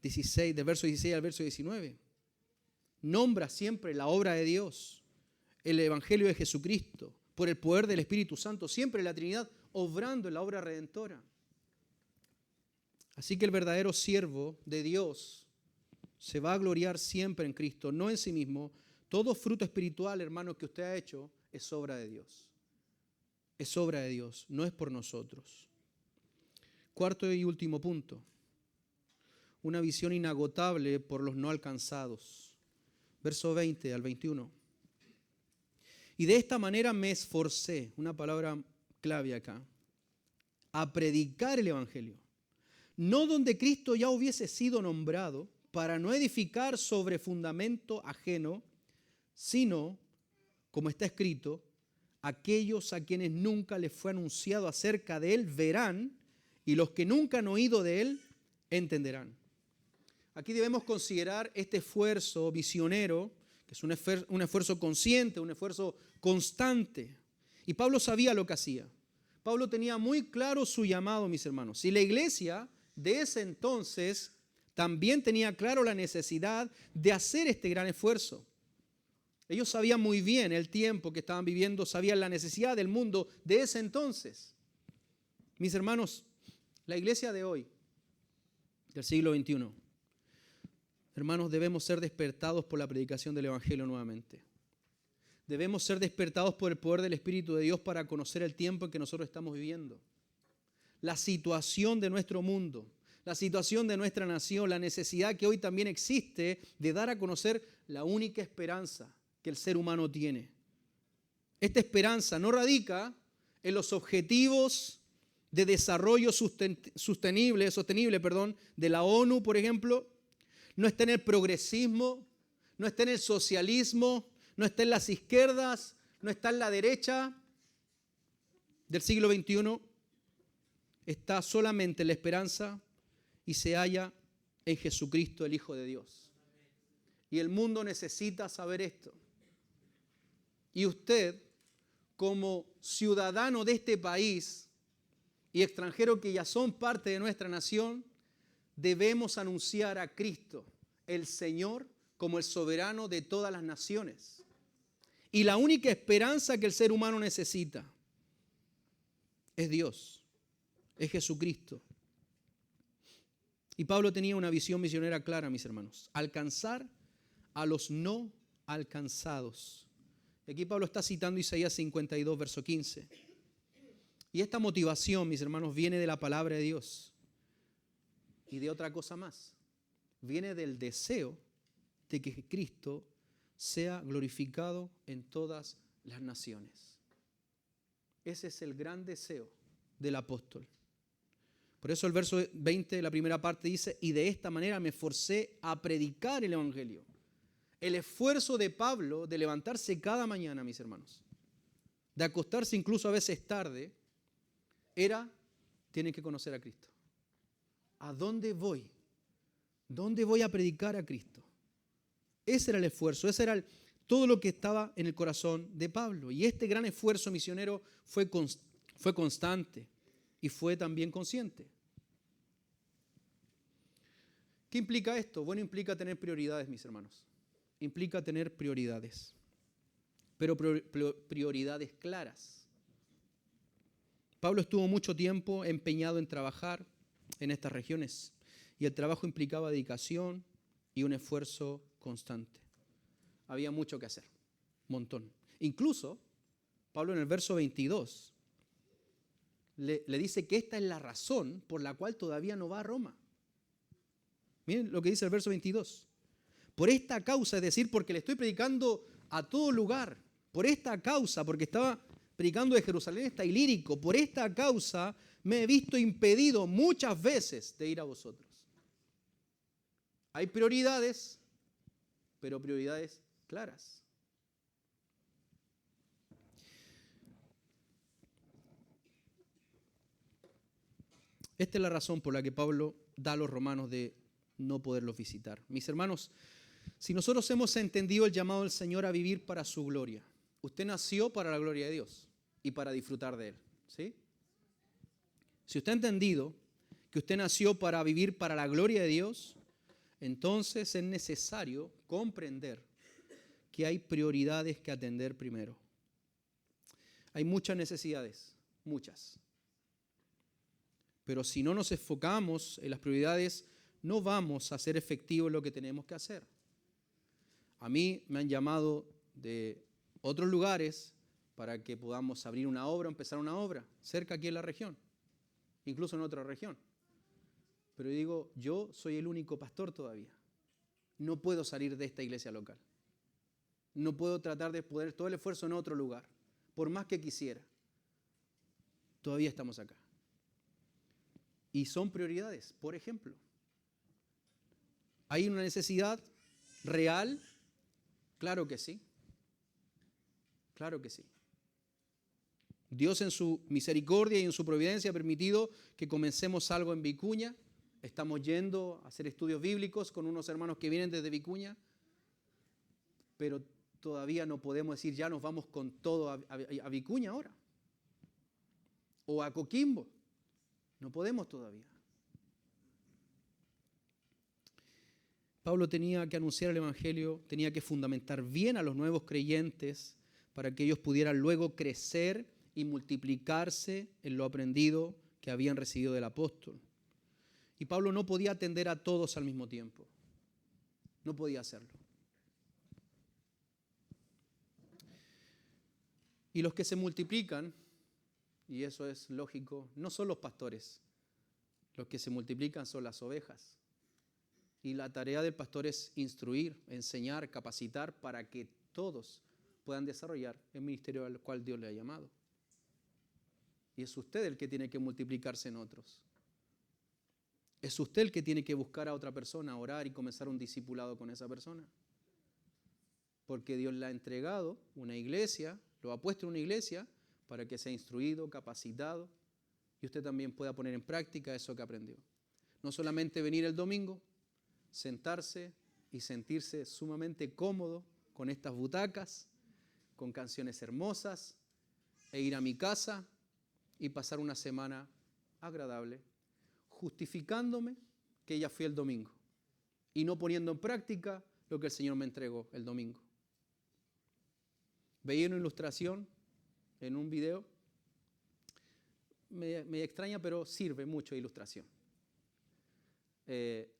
16, del verso 16 al verso 19. Nombra siempre la obra de Dios, el evangelio de Jesucristo, por el poder del Espíritu Santo, siempre la Trinidad obrando en la obra redentora. Así que el verdadero siervo de Dios se va a gloriar siempre en Cristo, no en sí mismo. Todo fruto espiritual, hermano, que usted ha hecho es obra de Dios. Es obra de Dios, no es por nosotros. Cuarto y último punto. Una visión inagotable por los no alcanzados. Verso 20 al 21. Y de esta manera me esforcé, una palabra clave acá, a predicar el evangelio. No donde Cristo ya hubiese sido nombrado, para no edificar sobre fundamento ajeno, sino, como está escrito, aquellos a quienes nunca les fue anunciado acerca de él verán, y los que nunca han oído de él entenderán. Aquí debemos considerar este esfuerzo misionero, que es un esfuerzo consciente, un esfuerzo constante. Y Pablo sabía lo que hacía. Pablo tenía muy claro su llamado, mis hermanos. Y la iglesia de ese entonces también tenía claro la necesidad de hacer este gran esfuerzo. Ellos sabían muy bien el tiempo que estaban viviendo, sabían la necesidad del mundo de ese entonces. Mis hermanos, la iglesia de hoy, del siglo XXI, hermanos, debemos ser despertados por la predicación del evangelio nuevamente. Debemos ser despertados por el poder del Espíritu de Dios para conocer el tiempo en que nosotros estamos viviendo. La situación de nuestro mundo, la situación de nuestra nación, la necesidad que hoy también existe de dar a conocer la única esperanza que el ser humano tiene. Esta esperanza no radica en los objetivos de desarrollo sostenible, de la ONU, por ejemplo. No está en el progresismo, no está en el socialismo, no está en las izquierdas, no está en la derecha del siglo XXI. Está solamente en la esperanza y se halla en Jesucristo, el Hijo de Dios. Y el mundo necesita saber esto. Y usted, como ciudadano de este país y extranjero que ya son parte de nuestra nación, debemos anunciar a Cristo, el Señor, como el soberano de todas las naciones. Y la única esperanza que el ser humano necesita es Dios, es Jesucristo. Y Pablo tenía una visión misionera clara, mis hermanos: alcanzar a los no alcanzados. Aquí Pablo está citando Isaías 52, verso 15. Y esta motivación, mis hermanos, viene de la palabra de Dios y de otra cosa más. Viene del deseo de que Cristo sea glorificado en todas las naciones. Ese es el gran deseo del apóstol. Por eso el verso 20, la primera parte dice: y de esta manera me esforcé a predicar el evangelio. El esfuerzo de Pablo de levantarse cada mañana, mis hermanos, de acostarse incluso a veces tarde, era: tienen que conocer a Cristo. ¿A dónde voy? ¿Dónde voy a predicar a Cristo? Ese era el esfuerzo, ese era todo lo que estaba en el corazón de Pablo. Y este gran esfuerzo misionero fue constante y fue también consciente. ¿Qué implica esto? Bueno, implica tener prioridades, mis hermanos. Implica tener prioridades, pero prioridades claras. Pablo estuvo mucho tiempo empeñado en trabajar en estas regiones y el trabajo implicaba dedicación y un esfuerzo constante. Había mucho que hacer, un montón. Incluso Pablo en el verso 22 le dice que esta es la razón por la cual todavía no va a Roma. Miren lo que dice el verso 22. Por esta causa, es decir, porque le estoy predicando a todo lugar, por esta causa, porque estaba predicando de Jerusalén hasta Ilírico, por esta causa me he visto impedido muchas veces de ir a vosotros. Hay prioridades, pero prioridades claras. Esta es la razón por la que Pablo da a los romanos de no poderlos visitar. Mis hermanos, si nosotros hemos entendido el llamado del Señor a vivir para su gloria, usted nació para la gloria de Dios y para disfrutar de Él, ¿sí? Si usted ha entendido que usted nació para vivir para la gloria de Dios, entonces es necesario comprender que hay prioridades que atender primero. Hay muchas necesidades, muchas. Pero si no nos enfocamos en las prioridades, no vamos a hacer efectivo lo que tenemos que hacer. A mí me han llamado de otros lugares para que podamos abrir una obra, empezar una obra, cerca aquí en la región, incluso en otra región. Pero digo, yo soy el único pastor todavía. No puedo salir de esta iglesia local. No puedo tratar de poner todo el esfuerzo en otro lugar, por más que quisiera. Todavía estamos acá. Y son prioridades. Por ejemplo, ¿hay una necesidad real? Claro que sí. Claro que sí. Dios en su misericordia y en su providencia ha permitido que comencemos algo en Vicuña. Estamos yendo a hacer estudios bíblicos con unos hermanos que vienen desde Vicuña, pero todavía no podemos decir ya nos vamos con todo a Vicuña ahora. O a Coquimbo. No podemos todavía. Pablo tenía que anunciar el Evangelio, tenía que fundamentar bien a los nuevos creyentes para que ellos pudieran luego crecer y multiplicarse en lo aprendido que habían recibido del apóstol. Y Pablo no podía atender a todos al mismo tiempo. No podía hacerlo. Y los que se multiplican, y eso es lógico, no son los pastores. Los que se multiplican son las ovejas. Y la tarea del pastor es instruir, enseñar, capacitar para que todos puedan desarrollar el ministerio al cual Dios le ha llamado. Y es usted el que tiene que multiplicarse en otros. Es usted el que tiene que buscar a otra persona, orar y comenzar un discipulado con esa persona. Porque Dios le ha entregado una iglesia, lo ha puesto en una iglesia para que sea instruido, capacitado y usted también pueda poner en práctica eso que aprendió. No solamente venir el domingo, sentarse y sentirse sumamente cómodo con estas butacas, con canciones hermosas, e ir a mi casa y pasar una semana agradable, justificándome que ya fui el domingo y no poniendo en práctica lo que el Señor me entregó el domingo. Veía una ilustración en un video, me extraña, pero sirve mucho de ilustración.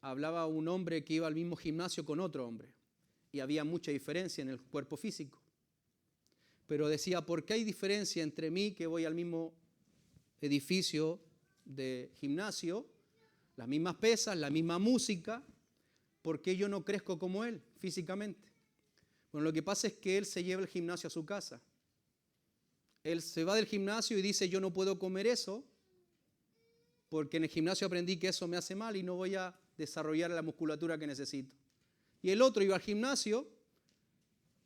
Hablaba un hombre que iba al mismo gimnasio con otro hombre y había mucha diferencia en el cuerpo físico. Pero decía, ¿por qué hay diferencia entre mí que voy al mismo edificio de gimnasio, las mismas pesas, la misma música? ¿Por qué yo no crezco como él físicamente? Bueno, lo que pasa es que él se lleva el gimnasio a su casa. Él se va del gimnasio y dice, yo no puedo comer eso porque en el gimnasio aprendí que eso me hace mal y no voy a desarrollar la musculatura que necesito. Y el otro iba al gimnasio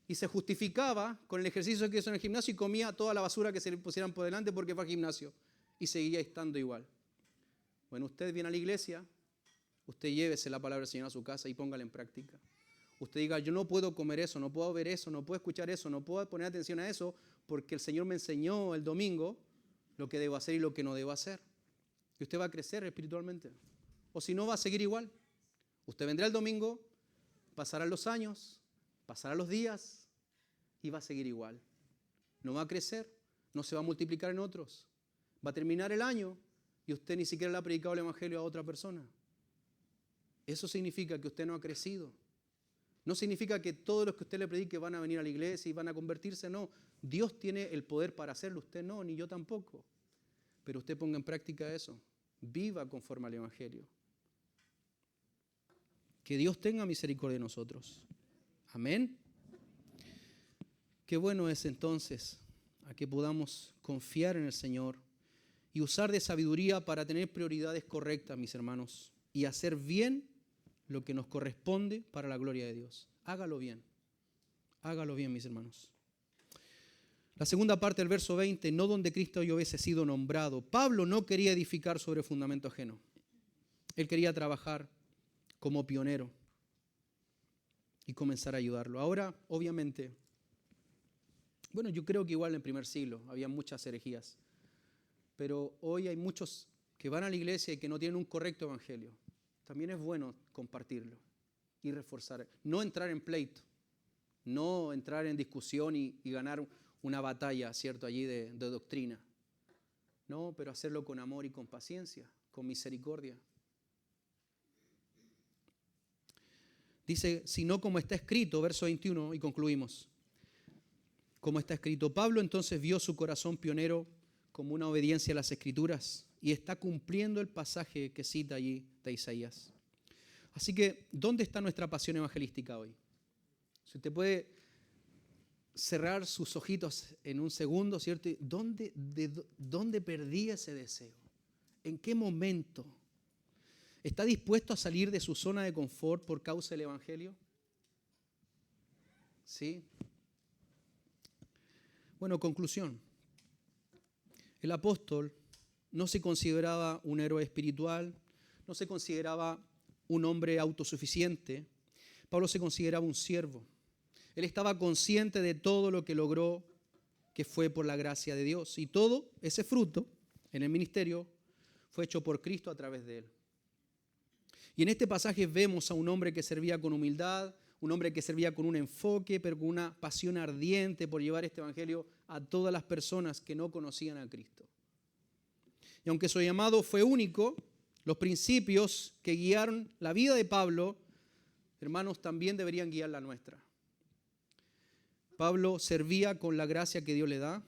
y se justificaba con el ejercicio que hizo en el gimnasio y comía toda la basura que se le pusieran por delante porque fue al gimnasio y seguía estando igual. Bueno, usted viene a la iglesia, usted llévese la palabra del Señor a su casa y póngala en práctica. Usted diga, yo no puedo comer eso, no puedo ver eso, no puedo escuchar eso, no puedo poner atención a eso porque el Señor me enseñó el domingo lo que debo hacer y lo que no debo hacer. Y usted va a crecer espiritualmente. O si no, va a seguir igual. Usted vendrá el domingo, pasarán los años, pasarán los días y va a seguir igual. No va a crecer, no se va a multiplicar en otros. Va a terminar el año y usted ni siquiera le ha predicado el Evangelio a otra persona. Eso significa que usted no ha crecido. No significa que todos los que usted le predique van a venir a la iglesia y van a convertirse, no. Dios tiene el poder para hacerlo, usted no, ni yo tampoco. Pero usted ponga en práctica eso. Viva conforme al Evangelio. Que Dios tenga misericordia de nosotros. Amén. Qué bueno es entonces a que podamos confiar en el Señor y usar de sabiduría para tener prioridades correctas, mis hermanos, y hacer bien lo que nos corresponde para la gloria de Dios. Hágalo bien, mis hermanos. La segunda parte del verso 20, no donde Cristo ya hubiese sido nombrado. Pablo no quería edificar sobre fundamento ajeno. Él quería trabajar como pionero y comenzar a ayudarlo. Ahora, obviamente, bueno, yo creo que igual en el primer siglo había muchas herejías, pero hoy hay muchos que van a la iglesia y que no tienen un correcto evangelio. También es bueno compartirlo y reforzar. No entrar en pleito, no entrar en discusión y ganar una batalla, ¿cierto?, allí de doctrina. No, pero hacerlo con amor y con paciencia, con misericordia. Dice, sino como está escrito, verso 21, y concluimos. Como está escrito, Pablo entonces vio su corazón pionero como una obediencia a las Escrituras y está cumpliendo el pasaje que cita allí de Isaías. Así que, ¿dónde está nuestra pasión evangelística hoy? Si usted puede cerrar sus ojitos en un segundo, ¿cierto? ¿Dónde perdí ese deseo? ¿En qué momento? ¿Está dispuesto a salir de su zona de confort por causa del Evangelio? ¿Sí? Bueno, conclusión. El apóstol no se consideraba un héroe espiritual, no se consideraba un hombre autosuficiente. Pablo se consideraba un siervo. Él estaba consciente de todo lo que logró, que fue por la gracia de Dios. Y todo ese fruto en el ministerio fue hecho por Cristo a través de él. Y en este pasaje vemos a un hombre que servía con humildad, un hombre que servía con un enfoque, pero con una pasión ardiente por llevar este evangelio a todas las personas que no conocían a Cristo. Y aunque su llamado fue único, los principios que guiaron la vida de Pablo, hermanos, también deberían guiar la nuestra. Pablo servía con la gracia que Dios le da.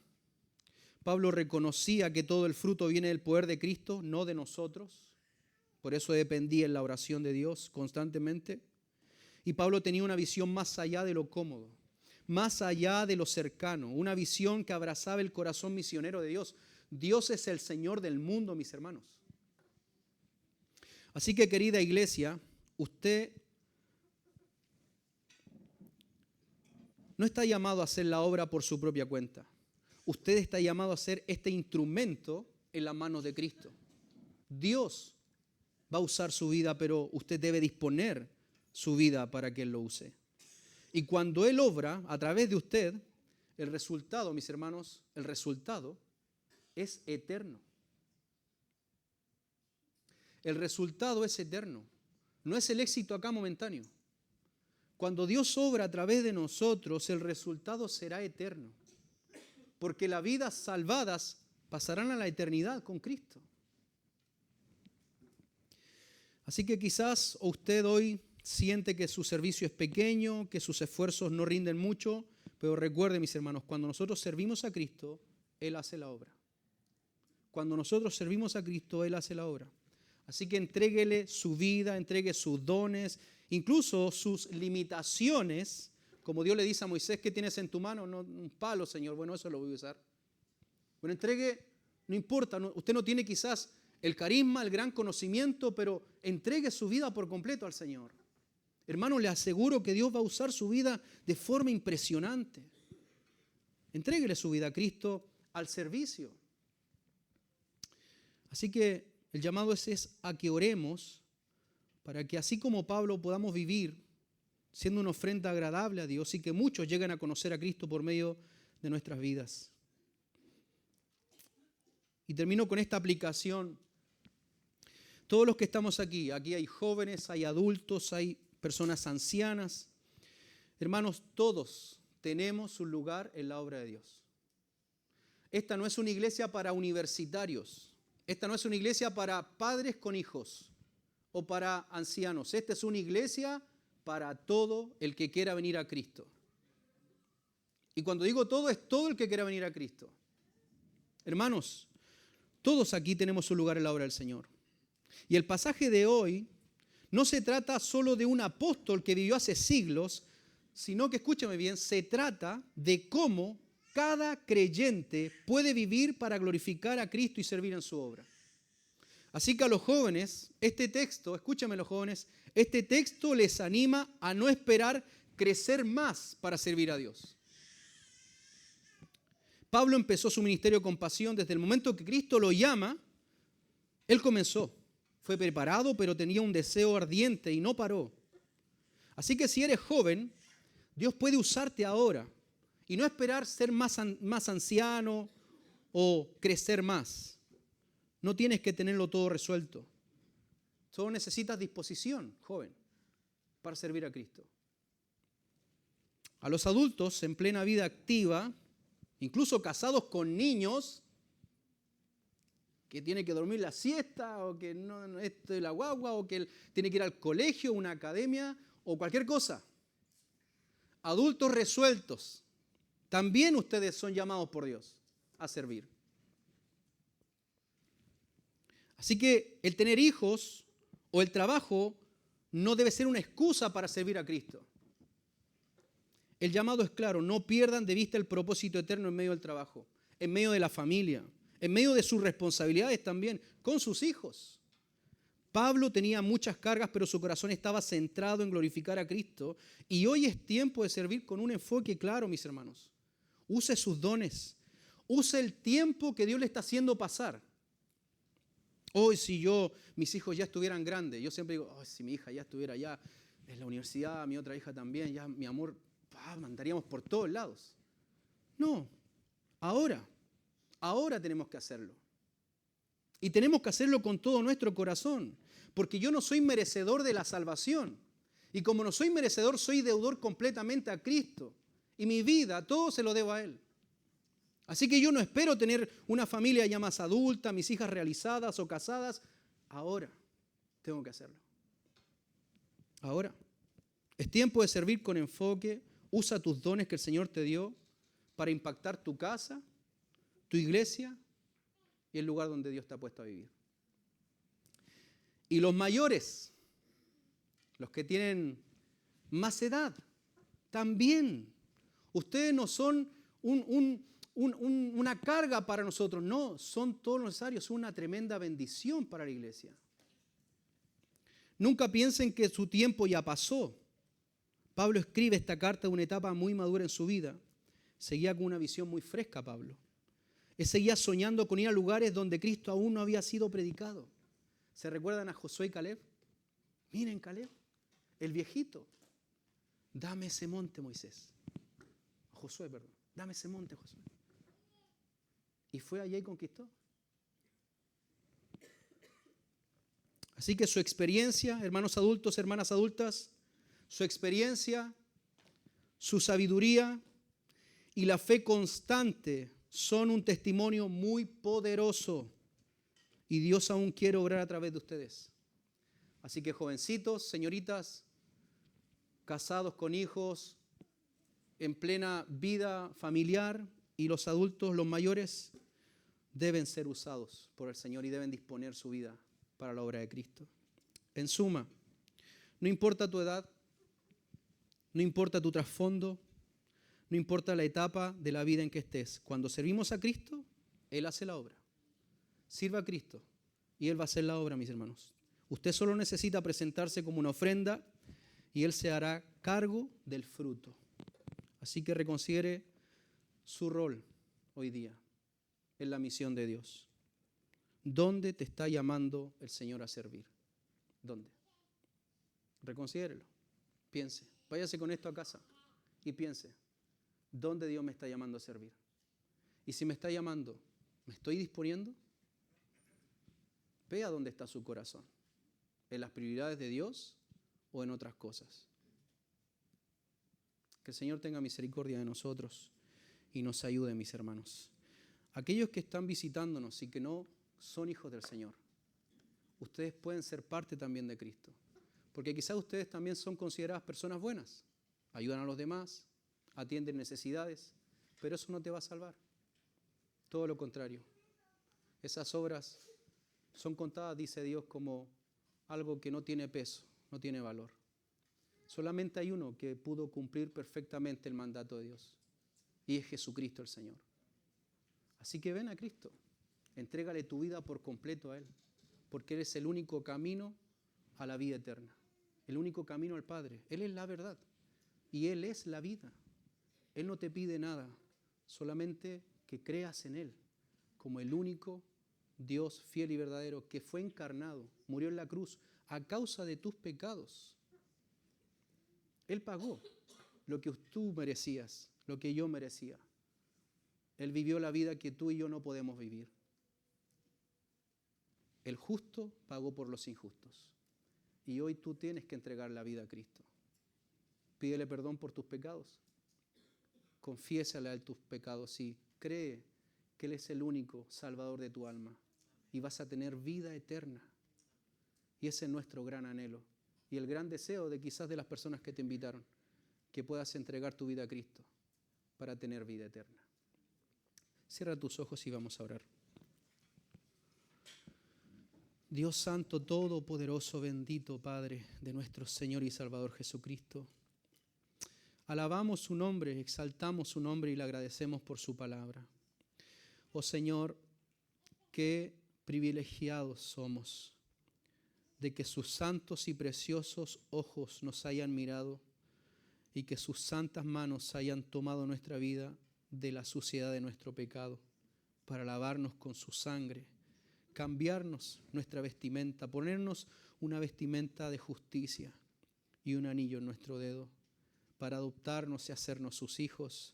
Pablo reconocía que todo el fruto viene del poder de Cristo, no de nosotros. Por eso dependía en la oración de Dios constantemente. Y Pablo tenía una visión más allá de lo cómodo, más allá de lo cercano, una visión que abrazaba el corazón misionero de Dios. Dios es el Señor del mundo, mis hermanos. Así que, querida iglesia, usted no está llamado a hacer la obra por su propia cuenta. Usted está llamado a ser este instrumento en las manos de Cristo. Dios va a usar su vida, pero usted debe disponer su vida para que Él lo use. Y cuando Él obra a través de usted, el resultado, mis hermanos, el resultado es eterno. El resultado es eterno. No es el éxito acá momentáneo. Cuando Dios obra a través de nosotros, el resultado será eterno. Porque las vidas salvadas pasarán a la eternidad con Cristo. Así que quizás usted hoy siente que su servicio es pequeño, que sus esfuerzos no rinden mucho, pero recuerde, mis hermanos, cuando nosotros servimos a Cristo, Él hace la obra. Cuando nosotros servimos a Cristo, Él hace la obra. Así que entréguele su vida, entregue sus dones, incluso sus limitaciones, como Dios le dice a Moisés, ¿qué tienes en tu mano? No, un palo, Señor. Bueno, eso lo voy a usar. Bueno, entregue, no importa, usted no tiene quizás el carisma, el gran conocimiento, pero entregue su vida por completo al Señor. Hermano, le aseguro que Dios va a usar su vida de forma impresionante. Entréguele su vida a Cristo al servicio. Así que el llamado es a que oremos para que así como Pablo podamos vivir siendo una ofrenda agradable a Dios y que muchos lleguen a conocer a Cristo por medio de nuestras vidas. Y termino con esta aplicación. Todos los que estamos aquí hay jóvenes, hay adultos, hay personas ancianas. Hermanos, todos tenemos un lugar en la obra de Dios. Esta no es una iglesia para universitarios. Esta no es una iglesia para padres con hijos o para ancianos. Esta es una iglesia para todo el que quiera venir a Cristo. Y cuando digo todo, es todo el que quiera venir a Cristo. Hermanos, todos aquí tenemos un lugar en la obra del Señor. Y el pasaje de hoy no se trata solo de un apóstol que vivió hace siglos, sino que, escúchame bien, se trata de cómo cada creyente puede vivir para glorificar a Cristo y servir en su obra. Así que a los jóvenes, este texto, escúchame los jóvenes, este texto les anima a no esperar crecer más para servir a Dios. Pablo empezó su ministerio con pasión desde el momento que Cristo lo llama. Él comenzó, fue preparado, pero tenía un deseo ardiente y no paró. Así que si eres joven, Dios puede usarte ahora y no esperar ser más anciano o crecer más. No tienes que tenerlo todo resuelto. Solo necesitas disposición, joven, para servir a Cristo. A los adultos en plena vida activa, incluso casados con niños, que tiene que dormir la siesta, o que no esto es la guagua, o que tiene que ir al colegio, una academia, o cualquier cosa. Adultos resueltos, también ustedes son llamados por Dios a servir. Así que el tener hijos o el trabajo no debe ser una excusa para servir a Cristo. El llamado es claro, no pierdan de vista el propósito eterno en medio del trabajo, en medio de la familia, en medio de sus responsabilidades también, con sus hijos. Pablo tenía muchas cargas, pero su corazón estaba centrado en glorificar a Cristo. Y hoy es tiempo de servir con un enfoque claro, mis hermanos. Use sus dones. Use el tiempo que Dios le está haciendo pasar. Hoy si mis hijos ya estuvieran grandes, yo siempre digo, si mi hija ya estuviera allá en la universidad, mi otra hija también, ya mi amor, andaríamos por todos lados. No, ahora tenemos que hacerlo. Y tenemos que hacerlo con todo nuestro corazón, porque yo no soy merecedor de la salvación. Y como no soy merecedor, soy deudor completamente a Cristo. Y mi vida, todo se lo debo a Él. Así que yo no espero tener una familia ya más adulta, mis hijas realizadas o casadas. Ahora tengo que hacerlo. Ahora. Es tiempo de servir con enfoque. Usa tus dones que el Señor te dio para impactar tu casa, tu iglesia y el lugar donde Dios te ha puesto a vivir. Y los mayores, los que tienen más edad, también. Ustedes no son una carga para nosotros, no, son todos necesarios, son una tremenda bendición para la iglesia. Nunca piensen que su tiempo ya pasó. Pablo escribe esta carta de una etapa muy madura en su vida. Seguía con una visión muy fresca, Pablo. Él seguía soñando con ir a lugares donde Cristo aún no había sido predicado. ¿Se recuerdan a Josué y Caleb? Miren, Caleb, el viejito. Dame ese monte, Moisés. Josué, perdón. Dame ese monte, Josué. Y fue allá y conquistó. Así que su experiencia, hermanos adultos, hermanas adultas, su experiencia, su sabiduría y la fe constante son un testimonio muy poderoso. Y Dios aún quiere obrar a través de ustedes. Así que jovencitos, señoritas, casados con hijos, en plena vida familiar, y los adultos, los mayores, deben ser usados por el Señor y deben disponer su vida para la obra de Cristo. En suma, no importa tu edad, no importa tu trasfondo, no importa la etapa de la vida en que estés. Cuando servimos a Cristo, Él hace la obra. Sirva a Cristo y Él va a hacer la obra, mis hermanos. Usted solo necesita presentarse como una ofrenda y Él se hará cargo del fruto. Así que reconsidere su rol hoy día en la misión de Dios. ¿Dónde te está llamando el Señor a servir? ¿Dónde? Reconsidérelo. Piense. Váyase con esto a casa y piense. ¿Dónde Dios me está llamando a servir? Y si me está llamando, ¿me estoy disponiendo? Vea dónde está su corazón. ¿En las prioridades de Dios o en otras cosas? Que el Señor tenga misericordia de nosotros y nos ayude, mis hermanos. Aquellos que están visitándonos y que no son hijos del Señor, ustedes pueden ser parte también de Cristo. Porque quizás ustedes también son consideradas personas buenas, ayudan a los demás, atienden necesidades, pero eso no te va a salvar. Todo lo contrario. Esas obras son contadas, dice Dios, como algo que no tiene peso, no tiene valor. Solamente hay uno que pudo cumplir perfectamente el mandato de Dios, y es Jesucristo el Señor. Así que ven a Cristo, entrégale tu vida por completo a Él, porque Él es el único camino a la vida eterna, el único camino al Padre. Él es la verdad y Él es la vida. Él no te pide nada, solamente que creas en Él como el único Dios fiel y verdadero que fue encarnado, murió en la cruz a causa de tus pecados. Él pagó lo que tú merecías, lo que yo merecía. Él vivió la vida que tú y yo no podemos vivir. El justo pagó por los injustos. Y hoy tú tienes que entregar la vida a Cristo. Pídele perdón por tus pecados. Confiésale a Él tus pecados y cree que Él es el único salvador de tu alma. Y vas a tener vida eterna. Y ese es nuestro gran anhelo. Y el gran deseo de quizás de las personas que te invitaron. Que puedas entregar tu vida a Cristo para tener vida eterna. Cierra tus ojos y vamos a orar. Dios Santo, Todopoderoso, bendito Padre de nuestro Señor y Salvador Jesucristo. Alabamos su nombre, exaltamos su nombre y le agradecemos por su palabra. Oh Señor, qué privilegiados somos de que sus santos y preciosos ojos nos hayan mirado y que sus santas manos hayan tomado nuestra vida de la suciedad de nuestro pecado para lavarnos con su sangre, cambiarnos nuestra vestimenta, ponernos una vestimenta de justicia y un anillo en nuestro dedo para adoptarnos y hacernos sus hijos,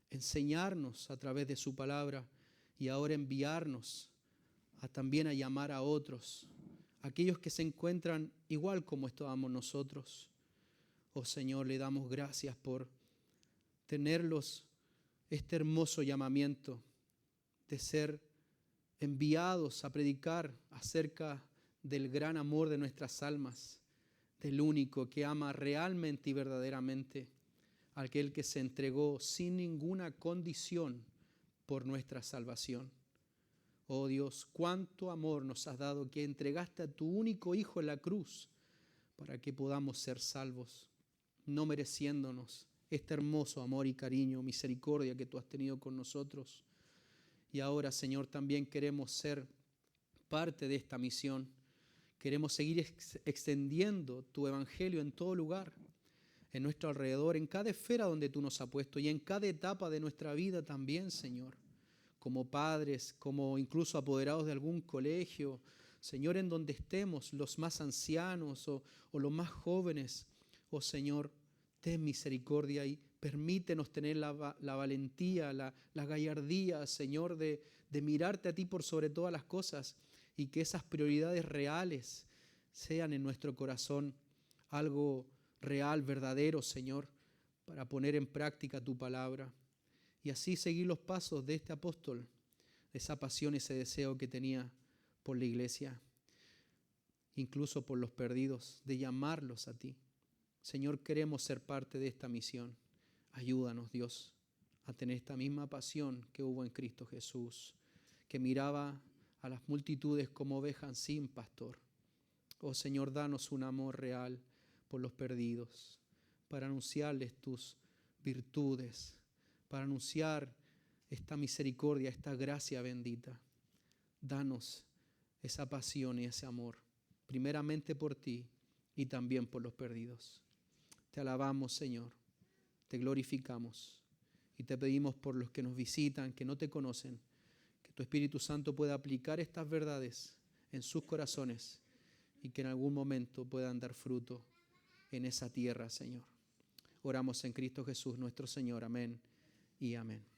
enseñarnos a través de su palabra y ahora enviarnos también a llamar a otros, aquellos que se encuentran igual como estábamos nosotros. Oh Señor, le damos gracias por tenerlos este hermoso llamamiento de ser enviados a predicar acerca del gran amor de nuestras almas, del único que ama realmente y verdaderamente, aquel que se entregó sin ninguna condición por nuestra salvación. Oh Dios, cuánto amor nos has dado que entregaste a tu único Hijo en la cruz para que podamos ser salvos, no mereciéndonos este hermoso amor y cariño, misericordia que tú has tenido con nosotros. Y ahora, Señor, también queremos ser parte de esta misión. Queremos seguir extendiendo tu evangelio en todo lugar, en nuestro alrededor, en cada esfera donde tú nos has puesto y en cada etapa de nuestra vida también, Señor. Como padres, como incluso apoderados de algún colegio, Señor, en donde estemos, los más ancianos o los más jóvenes. Oh Señor, ten misericordia y permítenos tener la valentía, la gallardía, Señor, de mirarte a ti por sobre todas las cosas y que esas prioridades reales sean en nuestro corazón algo real, verdadero, Señor, para poner en práctica tu palabra y así seguir los pasos de este apóstol, de esa pasión y ese deseo que tenía por la iglesia, incluso por los perdidos, de llamarlos a ti. Señor, queremos ser parte de esta misión. Ayúdanos, Dios, a tener esta misma pasión que hubo en Cristo Jesús, que miraba a las multitudes como ovejas sin pastor. Oh Señor, danos un amor real por los perdidos, para anunciarles tus virtudes, para anunciar esta misericordia, esta gracia bendita. Danos esa pasión y ese amor, primeramente por ti y también por los perdidos. Te alabamos, Señor, te glorificamos y te pedimos por los que nos visitan, que no te conocen, que tu Espíritu Santo pueda aplicar estas verdades en sus corazones y que en algún momento puedan dar fruto en esa tierra, Señor. Oramos en Cristo Jesús, nuestro Señor. Amén y amén.